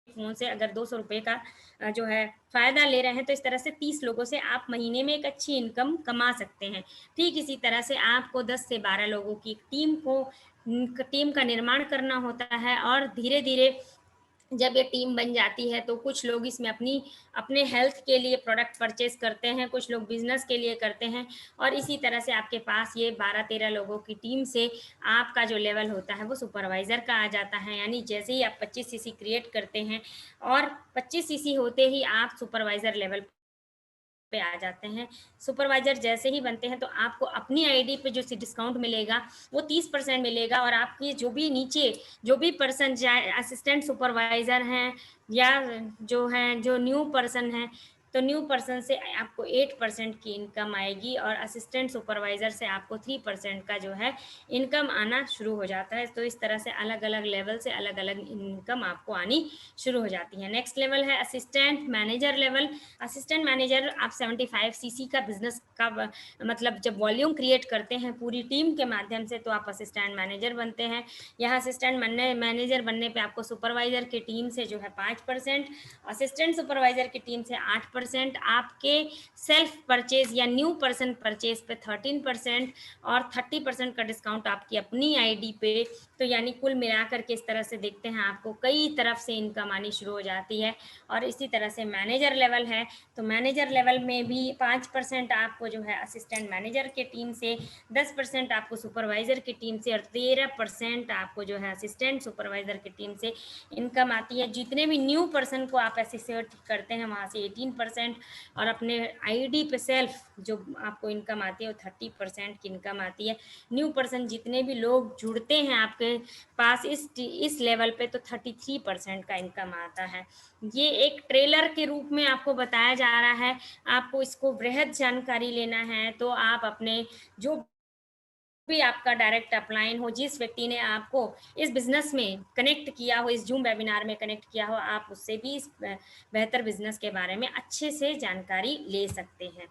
फ़ोन से अगर ₹200 का जो है फ़ायदा ले रहे हैं, तो इस तरह से 30 लोगों से आप महीने में एक अच्छी इनकम कमा सकते हैं। ठीक इसी तरह से आपको 10 से 12 लोगों की टीम का निर्माण करना होता है और धीरे-धीरे जब ये टीम बन जाती है, तो कुछ लोग इसमें अपने हेल्थ के लिए प्रोडक्ट परचेज़ करते हैं, कुछ लोग बिज़नेस के लिए करते हैं और इसी तरह से आपके पास ये 12-13 लोगों की टीम से आपका जो लेवल होता है, वो सुपरवाइज़र का आ जाता है। यानी जैसे ही आप 25 सीसी क्रिएट करते हैं और 25 सीसी होते ही आप सुपरवाइज़र लेवल पे आ जाते हैं। सुपरवाइज़र जैसे ही बनते हैं, तो आपको अपनी आईडी पे जो सी डिस्काउंट मिलेगा, वो 30% मिलेगा और आपके जो भी नीचे जो भी पर्सन चाहे असिस्टेंट सुपरवाइज़र हैं या जो न्यू पर्सन हैं, तो न्यू पर्सन से आपको 8% की इनकम आएगी और असिस्टेंट सुपरवाइज़र से आपको 3% का जो है इनकम आना शुरू हो जाता है। तो इस तरह से अलग-अलग लेवल से अलग-अलग इनकम आपको आनी शुरू हो जाती है। नेक्स्ट लेवल है assistant manager level. Assistant manager आप 75 सीसी का बिज़नेस का मतलब जब वॉल्यूम क्रिएट करते हैं पूरी टीम के माध्यम से, तो आप असिस्टेंट मैनेजर बनते हैं। यहाँ असिस्टेंट मैनेजर बनने पे आपको सुपरवाइज़र की टीम से जो है 5%, असिस्टेंट सुपरवाइज़र की टीम से 8%, आपके सेल्फ परचेज़ या न्यू पर्सन परचेज़ पे 13% और 30% का डिस्काउंट आपकी अपनी आईडी पे। तो यानी कुल मिलाकर के इस तरह से देखते हैं, आपको कई तरफ से इनकम आनी शुरू हो जाती है। और इसी तरह से मैनेजर लेवल है, तो मैनेजर लेवल में भी 5% आपको जो है असिस्टेंट मैनेजर की टीम से, 10% आपको सुपरवाइज़र की टीम से और 13% आपको जो है असिस्टेंट सुपरवाइज़र की टीम से इनकम आती है। जितने भी न्यू पर्सन को आप एसोसिएट करते हैं, वहाँ से 18% और अपने आईडी पे सेल्फ जो आपको इनकम आती है, वो 30% की इनकम आती है। न्यू पर्सन जितने भी लोग जुड़ते हैं आपके पास इस लेवल पे, तो 33% का इनकम आता है। ये एक ट्रेलर के रूप में आपको बताया जा रहा है। आपको इसको वृहद जानकारी लेना है, तो आप अपने जो भी आपका डायरेक्ट अपलाइन हो, जिस व्यक्ति ने आपको इस बिज़नेस में कनेक्ट किया हो, इस ज़ूम वेबिनार में कनेक्ट किया हो, आप उससे भी इस बेहतर बिज़नेस के बारे में अच्छे से जानकारी ले सकते हैं।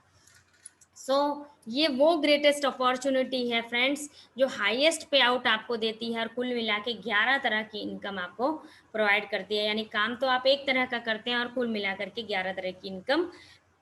ये वो ग्रेटेस्ट अपॉर्च्युनिटी है फ्रेंड्स, जो हाईएस्ट पे आउट आपको देती है और कुल मिला के 11 तरह की इनकम आपको प्रोवाइड करती है। यानी काम तो आप एक तरह का करते हैं और कुल मिला कर के 11 तरह की इनकम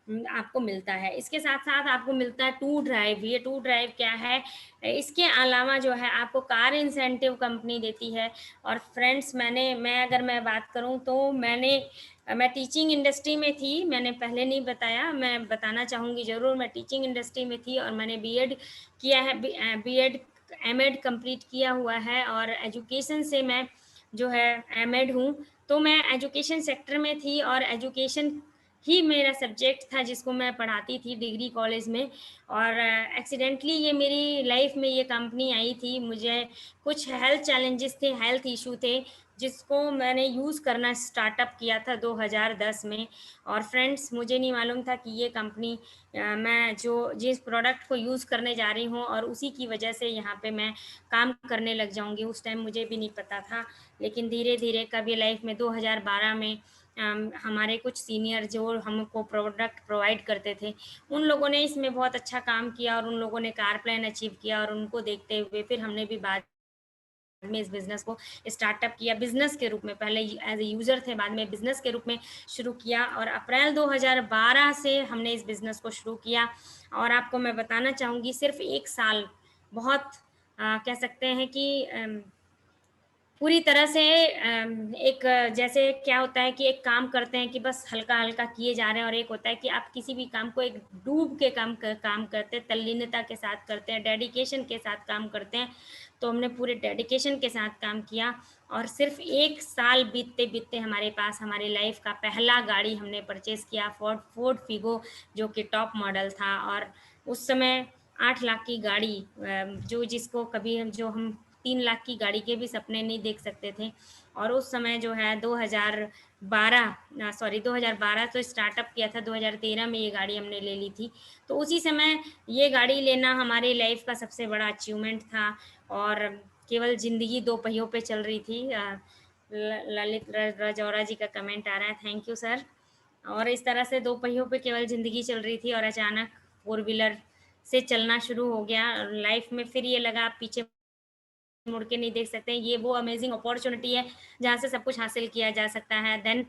आपको मिलता है। इसके साथ-साथ आपको मिलता है टू ड्राइव। ये टू ड्राइव क्या है? इसके अलावा जो है आपको कार इंसेंटिव कंपनी देती है। और फ्रेंड्स, मैं अगर बात करूँ तो मैं टीचिंग इंडस्ट्री में थी, मैंने पहले नहीं बताया, मैं बताना चाहूँगी ज़रूर। मैं टीचिंग इंडस्ट्री में थी और मैंने बीएड किया है, बीएड एमएड कंप्लीट किया हुआ है और एजुकेशन से मैं जो है एमएड हूँ। तो मैं एजुकेशन सेक्टर में थी और एजुकेशन ही मेरा सब्जेक्ट था जिसको मैं पढ़ाती थी डिग्री कॉलेज में। और एक्सीडेंटली ये मेरी लाइफ में ये कंपनी आई थी। मुझे कुछ हेल्थ चैलेंजेस थे, हेल्थ इशू थे, जिसको मैंने यूज़ करना स्टार्टअप किया था 2010 में। और फ्रेंड्स, मुझे नहीं मालूम था कि ये कंपनी मैं जो जिस प्रोडक्ट को यूज़ करने जा रही हूँ और उसी की वजह से यहाँ पे मैं काम करने लग जाऊँगी। उस टाइम मुझे भी नहीं पता था। लेकिन धीरे-धीरे कभी लाइफ में 2012 में हमारे कुछ सीनियर जो हमको प्रोडक्ट प्रोवाइड करते थे, उन लोगों ने इसमें बहुत अच्छा काम किया और उन लोगों ने कार प्लान अचीव किया और उनको देखते हुए फिर हमने भी बाद में इस बिज़नेस को स्टार्टअप किया बिज़नेस के रूप में। पहले एज़ ए यूज़र थे, बाद में बिज़नेस के रूप में शुरू किया और अप्रैल 2012 से हमने इस बिज़नेस को शुरू किया। और आपको मैं बताना चाहूँगी, सिर्फ़ 1 साल बहुत कह सकते हैं कि पूरी तरह से जैसे क्या होता है कि एक काम करते हैं कि बस हल्का-हल्का किए जा रहे हैं, और एक होता है कि आप किसी भी काम को एक डूब के काम करते हैं, तल्लीनता के साथ करते हैं, डेडिकेशन के साथ काम करते हैं। तो हमने पूरे डेडिकेशन के साथ काम किया और सिर्फ़ 1 साल बीतते-बीतते हमारे पास हमारी लाइफ़ का पहला गाड़ी हमने परचेज़ किया, फ़ोर्ड फ़िगो, जो कि टॉप मॉडल था। और उस समय 8 लाख की गाड़ी, जो जिसको कभी हम 3 लाख की गाड़ी के भी सपने नहीं देख सकते थे। और उस समय जो है 2012 तो स्टार्टअप किया था, 2013 में ये गाड़ी हमने ले ली थी। तो उसी समय ये गाड़ी लेना हमारी लाइफ़ का सबसे बड़ा अचीवमेंट था। और केवल ज़िंदगी 2 पहियों पे चल रही थी। ल ललित राजौरा जी का कमेंट आ रहा है, थैंक यू सर। और इस तरह से 2 पहियों पे केवल ज़िंदगी चल रही थी और अचानक फ़ोर व्हीलर से चलना शुरू हो गया। लाइफ़ में फिर ये लगा आप पीछे मुड़ के नहीं देख सकते हैं। ये वो अमेज़िंग अपॉर्च्युनिटी है, जहाँ से सब कुछ हासिल किया जा सकता है। देन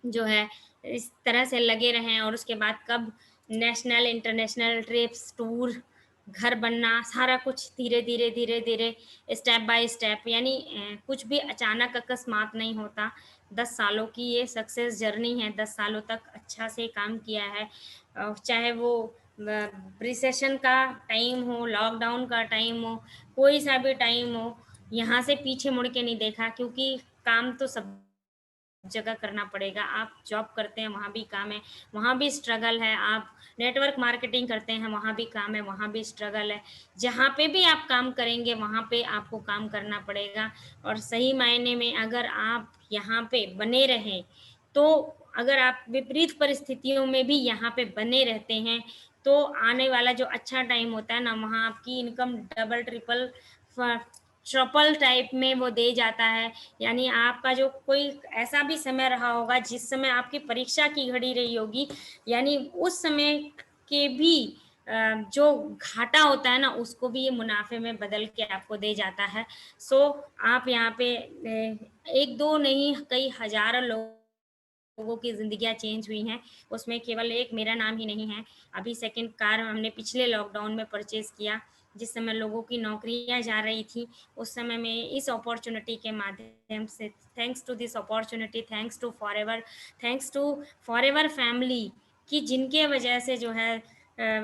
जो है इस तरह से लगे रहें और उसके बाद कब नेशनल, इंटरनेशनल ट्रिप्स, टूर, घर बनना, सारा कुछ धीरे-धीरे, धीरे-धीरे, स्टेप बाय स्टेप, यानी कुछ भी अचानक अकस्मात नहीं होता। 10 सालों की ये सक्सेस जर्नी है, 10 सालों तक अच्छा से काम किया है। चाहे वो रिसेशन का टाइम हो, लॉकडाउन का टाइम हो, कोई सा भी टाइम हो, यहाँ से पीछे मुड़ के नहीं देखा, क्योंकि काम तो सब जगह करना पड़ेगा। आप जॉब करते हैं, वहाँ भी काम है, वहाँ भी स्ट्रगल है। आप नेटवर्क मार्केटिंग करते हैं, वहाँ भी काम है, वहाँ भी स्ट्रगल है। जहाँ पे भी आप काम करेंगे, वहाँ पे आपको काम करना पड़ेगा। और सही मायने में अगर आप यहाँ पे बने रहें, तो अगर आप विपरीत परिस्थितियों में भी यहाँ पे बने रहते हैं, तो आने वाला जो अच्छा टाइम होता है ना, वहाँ आपकी इनकम डबल, ट्रिपल, फ ट्रिपल टाइप में वो दे जाता है। यानी आपका जो कोई ऐसा भी समय रहा होगा जिस समय आपकी परीक्षा की घड़ी रही होगी, यानी उस समय के भी जो घाटा होता है ना, उसको भी ये मुनाफ़े में बदल के आपको दे जाता है। सो आप यहाँ पे 1-2 नहीं, कई हज़ारों लोगों की ज़िंदगियाँ चेंज हुई हैं, उसमें केवल एक मेरा नाम ही नहीं है। अभी सेकंड कार हमने पिछले लॉकडाउन में परचेज़ किया, जिस समय लोगों की नौकरियाँ जा रही थी, उस समय में इस अपॉर्च्युनिटी के माध्यम से, thanks to this opportunity, thanks to Forever family, कि जिनके वजह से जो है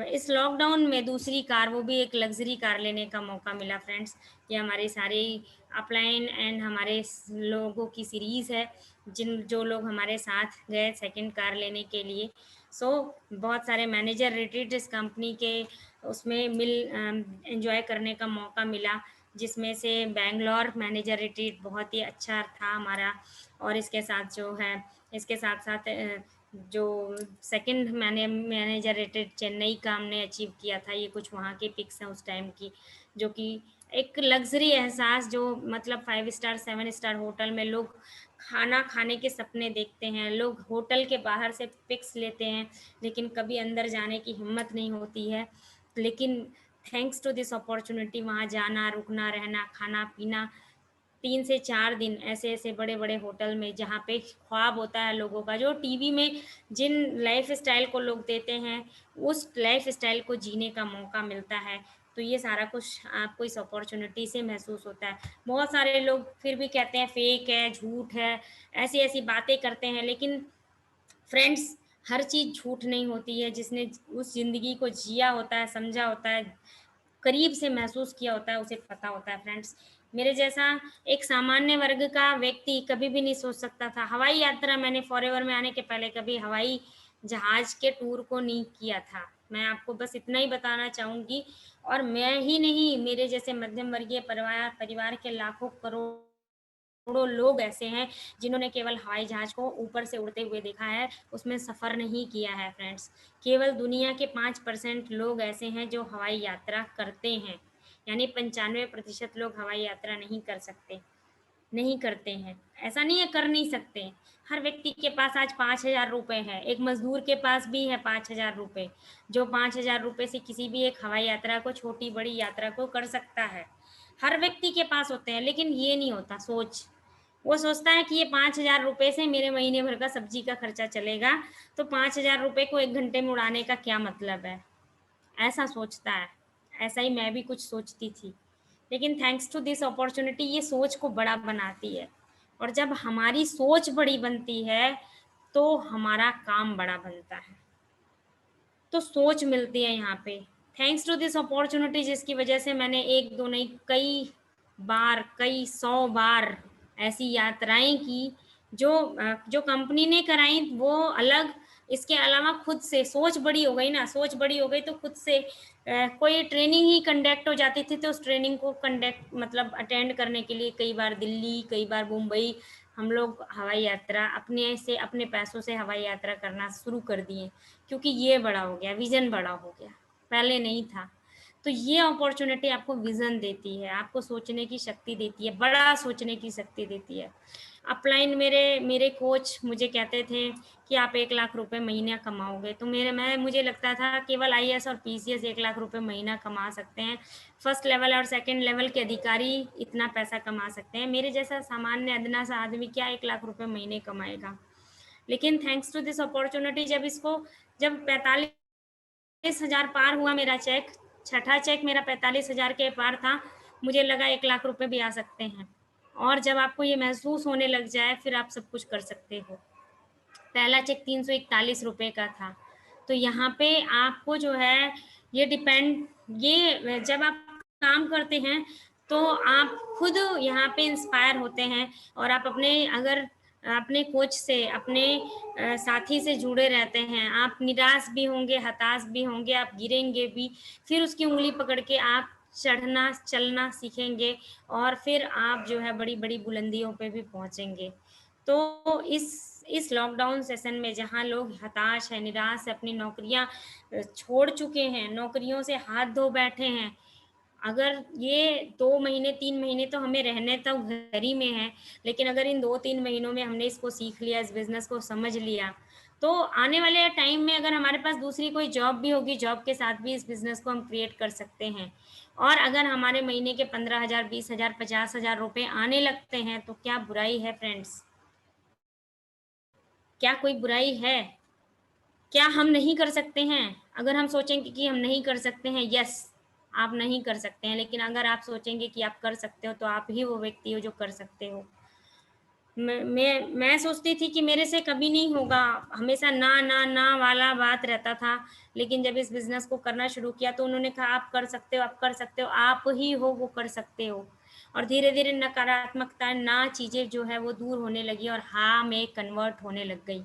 इस लॉकडाउन में दूसरी कार, वो भी एक लग्ज़री कार लेने का मौका मिला फ्रेंड्स। ये हमारी सारी अपलाइन एंड हमारे लोगों की सीरीज़ है, जो लोग हमारे साथ गए सेकंड कार लेने के लिए। सो बहुत सारे मैनेजर रिट्रीट इस कंपनी के उसमें एंजॉय करने का मौका मिला, जिसमें से बैंगलोर मैनेजर रिट्रीट बहुत ही अच्छा था हमारा। और इसके साथ साथ जो सेकंड मैनेजर रिट्रीट चेन्नई का हमने अचीव किया था। ये कुछ वहाँ की पिक्स हैं उस टाइम की, जो कि एक लग्ज़री एहसास, जो मतलब 5 स्टार, 7 स्टार होटल में लोग खाना खाने के सपने देखते हैं। लोग होटल के बाहर से पिक्स लेते हैं, लेकिन कभी अंदर जाने की हिम्मत नहीं होती है। लेकिन थैंक्स टू दिस अपॉर्च्युनिटी, वहाँ जाना, रुकना, रहना, खाना-पीना, 3 से 4 दिन ऐसे-ऐसे बड़े-बड़े होटल में, जहाँ पे ख्वाब होता है लोगों का, जो टीवी में जिन लाइफ़स्टाइल को लोग देते हैं, उस लाइफ़स्टाइल को जीने का मौका मिलता है। तो ये सारा कुछ आपको इस अपॉर्च्युनिटी से महसूस होता है। बहुत सारे लोग फिर भी कहते हैं फेक है, झूठ है, ऐसी-ऐसी बातें करते हैं, लेकिन फ्रेंड्स, हर चीज़ झूठ नहीं होती है। जिसने उस ज़िंदगी को जिया होता है, समझा होता है, करीब से महसूस किया होता है, उसे पता होता है फ्रेंड्स। मेरे जैसा एक सामान्य वर्ग का व्यक्ति कभी भी नहीं सोच सकता था। हवाई यात्रा मैंने फॉरेवर में आने के पहले कभी हवाई जहाज़ के टूर को नहीं किया था। मैं आपको बस इतना ही बताना चाहूँगी, और मैं ही नहीं, मेरे जैसे मध्यम वर्गीय परिवार परिवार के लाखों करोड़ों लोग ऐसे हैं, जिन्होंने केवल हवाई जहाज़ को ऊपर से उड़ते हुए देखा है, उसमें सफ़र नहीं किया है फ्रेंड्स। केवल दुनिया के 5% लोग ऐसे हैं जो हवाई यात्रा करते हैं, यानी 95% लोग हवाई यात्रा नहीं कर सकते, नहीं करते हैं। ऐसा नहीं है कर नहीं सकते, हर व्यक्ति के पास आज 5,000 रुपए हैं, एक मज़दूर के पास भी है 5,000 रुपए, जो 5,000 रुपए से किसी भी एक हवाई यात्रा को, छोटी-बड़ी यात्रा को कर सकता है। हर व्यक्ति के पास होते हैं, लेकिन ये नहीं होता सोच। वो सोचता है कि ये 5,000 रुपए से मेरे महीने भर का सब्ज़ी का खर्चा चलेगा, तो 5,000 रुपए को 1 घंटे में उड़ाने का क्या मतलब है? ऐसा सोचता है। ऐसा ही मैं भी कुछ सोचती थी। लेकिन थैंक्स टू दिस अपॉर्च्युनिटी ये सोच को बड़ा बनाती है, और जब हमारी सोच बड़ी बनती है, तो हमारा काम बड़ा बनता है। तो सोच मिलती है यहाँ पे। थैंक्स टू दिस अपॉर्च्युनिटी, जिसकी वजह से मैंने 1-2 नहीं, कई बार, कई 100 बार ऐसी यात्राएँ की, जो कंपनी ने कराई वो अलग, इसके अलावा खुद से सोच बड़ी हो गई ना, सोच बड़ी हो गई तो खुद से कोई ट्रेनिंग ही कंडक्ट हो जाती थी, तो उस ट्रेनिंग को कंडक्ट मतलब अटेंड करने के लिए कई बार दिल्ली, कई बार मुंबई, हम लोग हवाई यात्रा अपने से, अपने पैसों से हवाई यात्रा करना शुरू कर दिए। क्योंकि ये बड़ा हो गया, विज़न बड़ा हो गया, पहले नहीं था। तो ये अपॉर्च्युनिटी आपको विज़न देती है, आपको सोचने की शक्ति देती है, बड़ा सोचने की शक्ति देती है। अपलाइन मेरे मेरे कोच मुझे कहते थे कि आप 1 लाख रुपए महीना कमाओगे, तो मुझे लगता था केवल आईएएस और पीसीएस 1 लाख रुपए महीना कमा सकते हैं। फर्स्ट लेवल और सेकंड लेवल के अधिकारी इतना पैसा कमा सकते हैं। मेरे जैसा सामान्य अदना सा आदमी क्या 1 लाख रुपए महीने कमाएगा? लेकिन थैंक्स टू दिस अपॉर्च्युनिटी, जब 45,000 पार हुआ मेरा चेक, छठा चेक मेरा 45,000 के पार था, मुझे लगा 1 लाख रुपए भी आ सकते हैं। और जब आपको ये महसूस होने लग जाए, फिर आप सब कुछ कर सकते हो। पहला चेक 341 रुपए का था। तो यहाँ पे आपको जो है ये डिपेंड ये जब आप काम करते हैं, तो आप खुद यहाँ पे इंस्पायर होते हैं, और आप अगर अपने कोच से, अपने साथी से जुड़े रहते हैं, आप निराश भी होंगे, हताश भी होंगे, आप गिरेंगे भी, फिर उसकी उँगली पकड़ के आप चढ़ना, चलना सीखेंगे, और फिर आप जो है बड़ी-बड़ी बुलंदियों पे भी पहुँचेंगे। तो इस लॉकडाउन सेशन में जहाँ लोग हताश हैं, निराश हैं, अपनी नौकरियाँ छोड़ चुके हैं, नौकरियों से हाथ धो बैठे हैं, अगर ये 2 महीने, 3 महीने तो हमें रहने तो घर ही में हैं, लेकिन अगर इन 2-3 महीनों में हमने इसको सीख लिया, इस बिज़नेस को समझ लिया, तो आने वाले टाइम में अगर हमारे पास दूसरी कोई जॉब भी होगी, जॉब के साथ भी इस बिज़नेस को हम क्रिएट कर सकते हैं। और अगर हमारे महीने के 15,000, 20,000, 50,000 रुपए आने लगते हैं, तो क्या बुराई है फ्रेंड्स? क्या कोई बुराई है? क्या हम नहीं कर सकते हैं? अगर हम सोचेंगे कि हम नहीं कर सकते हैं, यस, आप नहीं कर सकते हैं, लेकिन अगर आप सोचेंगे कि आप कर सकते हो, तो आप ही वो व्यक्ति हो जो कर सकते हो। मैं सोचती थी कि मेरे से कभी नहीं होगा, हमेशा ना, ना, ना वाला बात रहता था, लेकिन जब इस बिज़नेस को करना शुरू किया, तो उन्होंने कहा, "आप कर सकते हो, आप कर सकते हो, आप ही हो वो कर सकते हो।" और धीरे-धीरे नकारात्मकता, ना चीज़ें जो है वो दूर होने लगी, और हाँ में कन्वर्ट होने लग गई।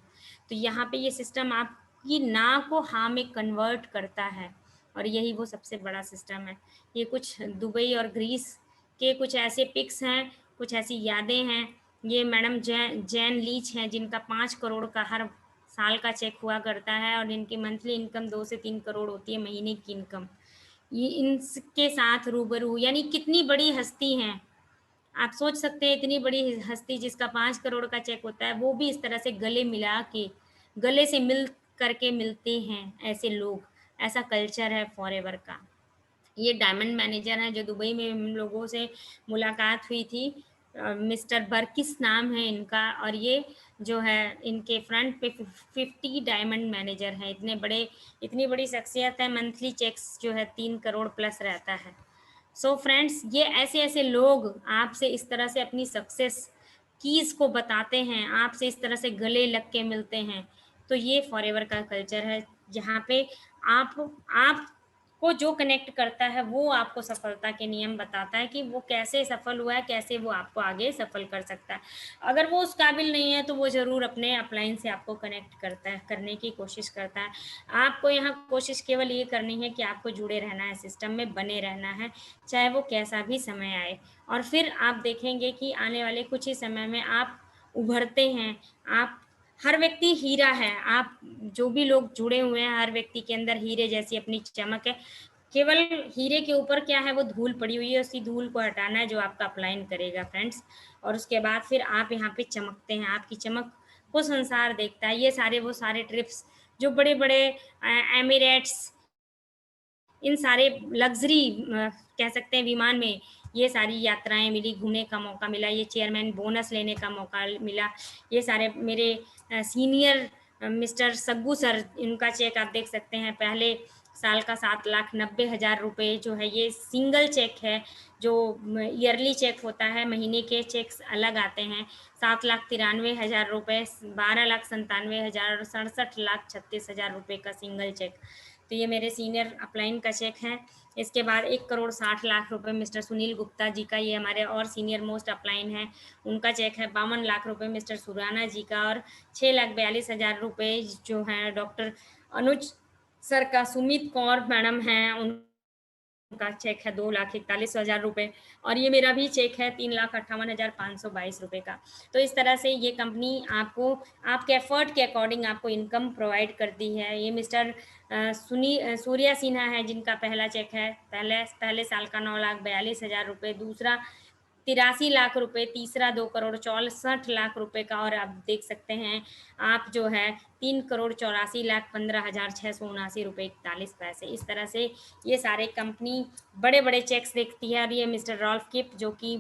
तो यहाँ पे ये सिस्टम आपकी ना को हाँ में कन्वर्ट करता है, और यही वो सबसे बड़ा सिस्टम है। ये कुछ दुबई और ग्रीस के कुछ ऐसे पिक्स हैं, कुछ ऐसी यादें हैं। ये मैडम जैन लीच हैं, जिनका 5 करोड़ का हर साल का चेक हुआ करता है, और इनकी मंथली इनकम 2 से 3 करोड़ होती है, महीने की इनकम। ये इनके साथ रूबरू, यानी कितनी बड़ी हस्ती हैं। आप सोच सकते हैं, इतनी बड़ी हस्ती जिसका 5 करोड़ का चेक होता है, वो भी इस तरह से गले मिला के, गले से मिल करके मिलते हैं ऐसे लोग। ऐसा कल्चर है फॉरएवर का। ये डायमंड मैनेजर हैं, जो दुबई में हम लोगों से मुलाकात हुई थी, मिस्टर बर्किस नाम है इनका, और ये जो है इनके फ्रंट पे 50 डायमंड मैनेजर हैं। इतनी बड़ी शख्सियत है, मंथली चेक्स जो है 3 करोड़ प्लस रहता है। सो फ्रेंड्स, ये ऐसे-ऐसे लोग आपसे इस तरह से अपनी सक्सेस कीज़ को बताते हैं, आपसे इस तरह से गले लग के मिलते हैं, तो ये फॉरएवर का कल्चर है, जहाँ पे आपको जो कनेक्ट करता है, वो आपको सफलता के नियम बताता है कि वो कैसे सफल हुआ है, कैसे वो आपको आगे सफल कर सकता है। अगर वो उस काबिल नहीं है, तो वो ज़रूर अपने अपलाइन से आपको कनेक्ट करने की कोशिश करता है। आपको यहाँ कोशिश केवल ये करनी है कि आपको जुड़े रहना है, सिस्टम में बने रहना है, चाहे वो कैसा भी समय आए, और फिर आप देखेंगे कि आने वाले कुछ ही समय में आप उभरते हैं। आप हर व्यक्ति हीरा है, आप जो भी लोग जुड़े हुए हैं, हर व्यक्ति के अंदर हीरे जैसी अपनी चमक है। केवल हीरे के ऊपर क्या है, वो धूल पड़ी हुई है, उसी धूल को हटाना है जो आपका अपलाइन करेगा फ्रेंड्स, और उसके बाद फिर आप यहाँ पे चमकते हैं, आपकी चमक को संसार देखता है। ये सारे ट्रिप्स जो बड़े-बड़े एमिरेट्स, इन सारे लग्ज़री कह सकते हैं विमान में ये सारी यात्राएँ मिली, घूमने का मौका मिला, ये चेयरमैन बोनस लेने का मौका मिला। ये सारे मेरे सीनियर मिस्टर सग्गू सर, इनका चेक आप देख सकते हैं, पहले साल का 7,90,000 रुपए जो है, ये सिंगल चेक है, जो ईयरली चेक होता है, महीने के चेक्स अलग आते हैं। 7,93,000 रुपए, 12,97,000 और 67,36,000 रुपए का सिंगल चेक। तो ये मेरे सीनियर अपलाइन का चेक है। इसके बाद 1,60,00,000 रुपए मिस्टर सुनील गुप्ता जी का, ये हमारे और सीनियर मोस्ट अपलाइन हैं, उनका चेक है। 52 लाख रुपए मिस्टर सुराना जी का, और 6,42,000 रुपए जो हैं डॉक्टर अनुज सर का, सुमित कौर मैडम हैं, उनका चेक है 2,41,000 रुपए, और ये मेरा भी चेक है 3,58,522 रुपए का। तो इस तरह से ये कंपनी आपको आपके एफर्ट के अकॉर्डिंग आपको इनकम प्रोवाइड करती है। ये मिस्टर सूर्या सिन्हा है, जिनका पहला चेक है, पहले साल का 9,42,000 रुपए, दूसरा 83 लाख रुपए, तीसरा 2,64,00,000 रुपए का, और आप देख सकते हैं आप जो है 3,84,15,679 रुपए 41 पैसे। इस तरह से ये सारे कंपनी बड़े-बड़े चेक्स देखती है, और ये मिस्टर रॉल्फ किप जो कि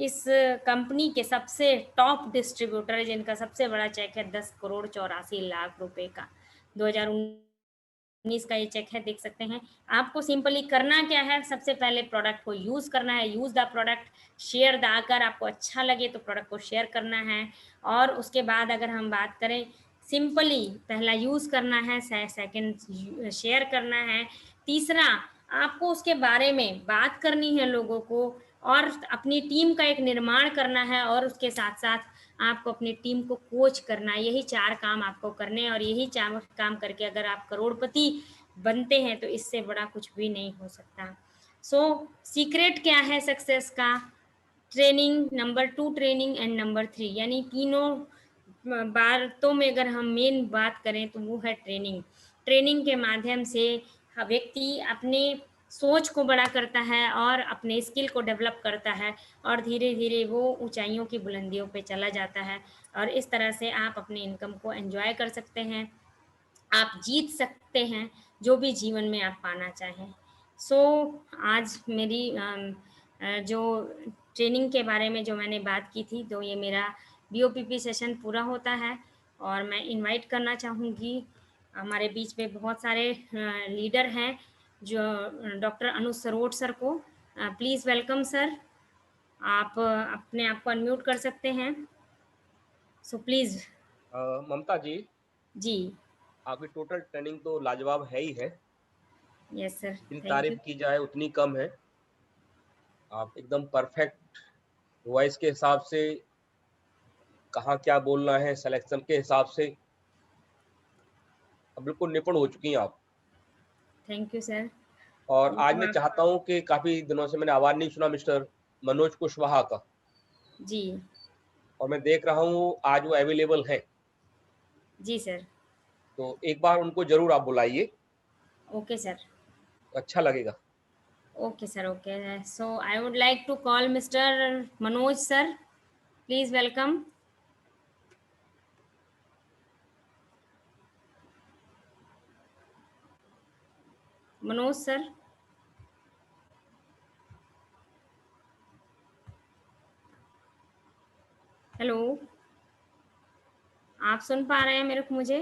इस कंपनी के सबसे टॉप डिस्ट्रीब्यूटर है, जिनका सबसे बड़ा चेक है 10,84,00,000 रुपए का। 2019 का ये चेक है, देख सकते हैं। आपको सिंपली करना क्या है, सबसे पहले प्रोडक्ट को यूज़ करना है, use the product, share the, अगर आपको अच्छा लगे तो प्रोडक्ट को शेयर करना है, और उसके बाद अगर हम बात करें, सिंपली पहला यूज़ करना है, सेकंड शेयर करना है, तीसरा आपको उसके बारे में बात करनी है लोगों को, और अपनी टीम का एक निर्माण करना है, और उसके साथ-साथ आपको अपनी टीम को कोच करना है। यही 4 काम आपको करने हैं, और यही 4 काम करके अगर आप करोड़पति बनते हैं, तो इससे बड़ा कुछ भी नहीं हो सकता। सो सीक्रेट क्या है सक्सेस का? Training, number 2 training, and number 3, यानी तीनों बातों में अगर हम मेन बात करें तो वो है ट्रेनिंग। ट्रेनिंग के माध्यम से व्यक्ति अपने सोच को बड़ा करता है, और अपने स्किल को डेवलप करता है, और धीरे-धीरे वो ऊँचाइयों की बुलंदियों पे चला जाता है, और इस तरह से आप अपनी इनकम को एन्जॉय कर सकते हैं। आप जीत सकते हैं, जो भी जीवन में आप पाना चाहें। सो आज मेरी जो ट्रेनिंग के बारे में जो मैंने बात की थी, तो ये मेरा बीओपीपी सेशन पूरा होता है, और मैं इनवाइट करना चाहूँगी, हमारे बीच में बहुत सारे लीडर हैं, जो डॉक्टर अनुज सरोट सर को। Please welcome sir. आप अपने आप को अनम्यूट कर सकते हैं। So please. ममता जी, जी। आपकी टोटल ट्रेनिंग तो लाजवाब है ही है। यस सर, जितनी थैंक यू। तारीफ की जाए उतनी कम है। आप एकदम परफेक्ट वॉइस के हिसाब से, कहाँ क्या बोलना है, सिलेक्शन के हिसाब से अब बिल्कुल निपुण हो चुकी हैं आप। Thank you sir. और ये आज तो मैं आप। चाहता हूँ कि काफ़ी दिनों से मैंने आवाज़ नहीं सुना मिस्टर मनोज कुशवाहा का, जी। और मैं देख रहा हूँ आज वो अवेलेबल हैं। जी सर। तो एक बार उनको ज़रूर आप बुलाइए, ओके सर। अच्छा लगेगा। Okay sir, okay. So I would like to call mister Manoj sir. Please welcome. Manoj sir. आप सुन पा रहे हैं मेरे को मुझे?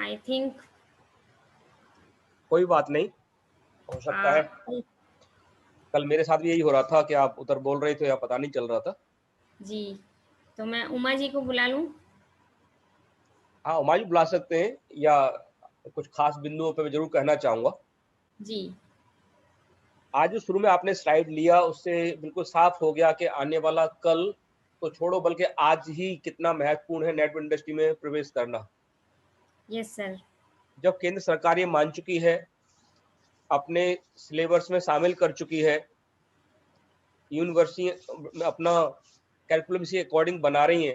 आई थिंक कोई बात नहीं, हो सकता है कल मेरे साथ भी यही हो रहा था कि आप उधर बोल रहे थे या पता नहीं चल रहा था। जी, तो मैं उमा जी को बुला लूँ? हाँ, हुमायूं जी बुला सकते हैं, या कुछ खास बिंदुओं पे मैं ज़रूर कहना चाहूँगा। जी। आज जो शुरू में आपने स्लाइड लिया, उससे बिल्कुल साफ हो गया कि आने वाला कल तो छोड़ो, बल्कि आज ही कितना महत्वपूर्ण है नेटवर्क इंडस्ट्री में प्रवेश करना। Yes sir. जब केंद्र सरकार ये मान चुकी है, अपने सिलेबस में शामिल कर चुकी है, यूनिवर्सिटी में अपना कैरिकुलम इसी अकॉर्डिंग बना रही है,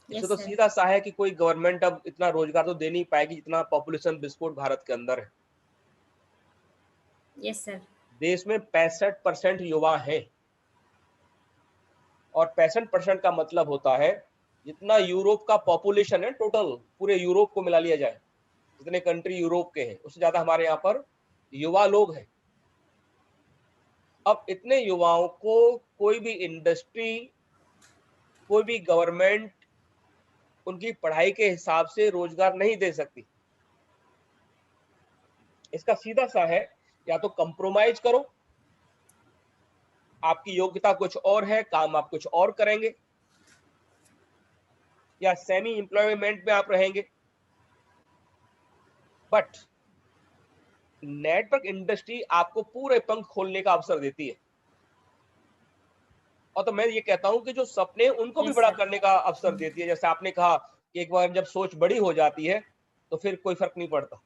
इससे यस तो सर। सीधा सा है कि कोई गवर्नमेंट अब इतना रोजगार तो दे नहीं पाएगी जितना पॉपुलेशन विस्फोट भारत के अंदर है। Yes sir. देश में 65% युवा हैं, और 65% का मतलब होता है जितना यूरोप का पॉपुलेशन है टोटल, पूरे यूरोप को मिला लिया जाए, जितने कंट्री यूरोप के हैं उससे ज्यादा हमारे यहाँ पर युवा लोग हैं। अब इतने युवाओं को कोई भी इंडस्ट्री, कोई भी गवर्नमेंट उनकी पढ़ाई के हिसाब से रोजगार नहीं दे सकती। इसका सीधा सा है, या तो कंप्रोमाइज करो, आपकी योग्यता कुछ और है, काम आप कुछ और करेंगे, या सेमी एम्प्लॉयमेंट में आप रहेंगे। बट नेटवर्क इंडस्ट्री आपको पूरे पंख खोलने का अवसर देती है, और तो मैं ये कहता हूं कि जो सपने उनको भी यस बड़ा सर। करने का अवसर देती है। जैसे आपने कहा कि एक बार जब सोच बड़ी हो जाती है तो फिर कोई फर्क नहीं पड़ता।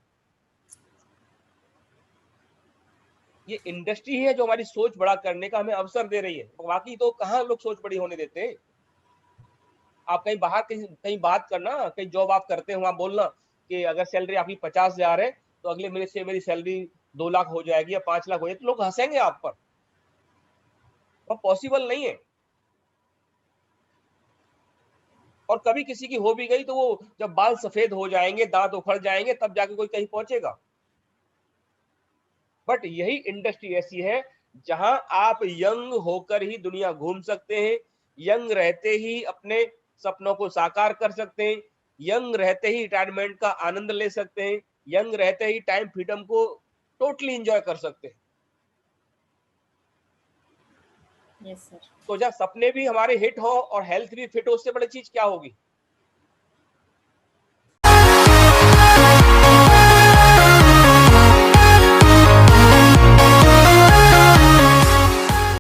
ये इंडस्ट्री है जो हमारी सोच बड़ा करने का हमें अवसर दे रही है, बाकी तो कहाँ लोग सोच बड़ी होने देते हैं। आप कहीं बाहर कहीं कहीं बात करना, कहीं जॉब आप करते हैं, वहां बोलना कि अगर सैलरी आपकी 50,000 है तो अगले महीने से मेरी सैलरी 2 लाख हो जाएगी या 5 लाख हो जाएगी, तो लोग हंसेंगे आप पर। वो पॉसिबल नहीं है। और कभी किसी की हो भी गई तो वो जब बाल सफेद हो जाएंगे, दांत उखड़ जाएंगे, तब जाके कोई कहीं पहुंचेगा। बट यही इंडस्ट्री ऐसी है जहां आप यंग होकर ही दुनिया घूम सकते हैं, यंग रहते ही अपने सपनों को साकार कर सकते हैं, यंग रहते ही रिटायरमेंट का आनंद ले सकते हैं, यंग रहते ही टाइम फ्रीडम को टोटली एंजॉय कर सकते हैं। Yes sir. तो जब सपने भी हमारे हिट हो और हेल्थ भी फिट हो, उससे बड़ी चीज क्या होगी।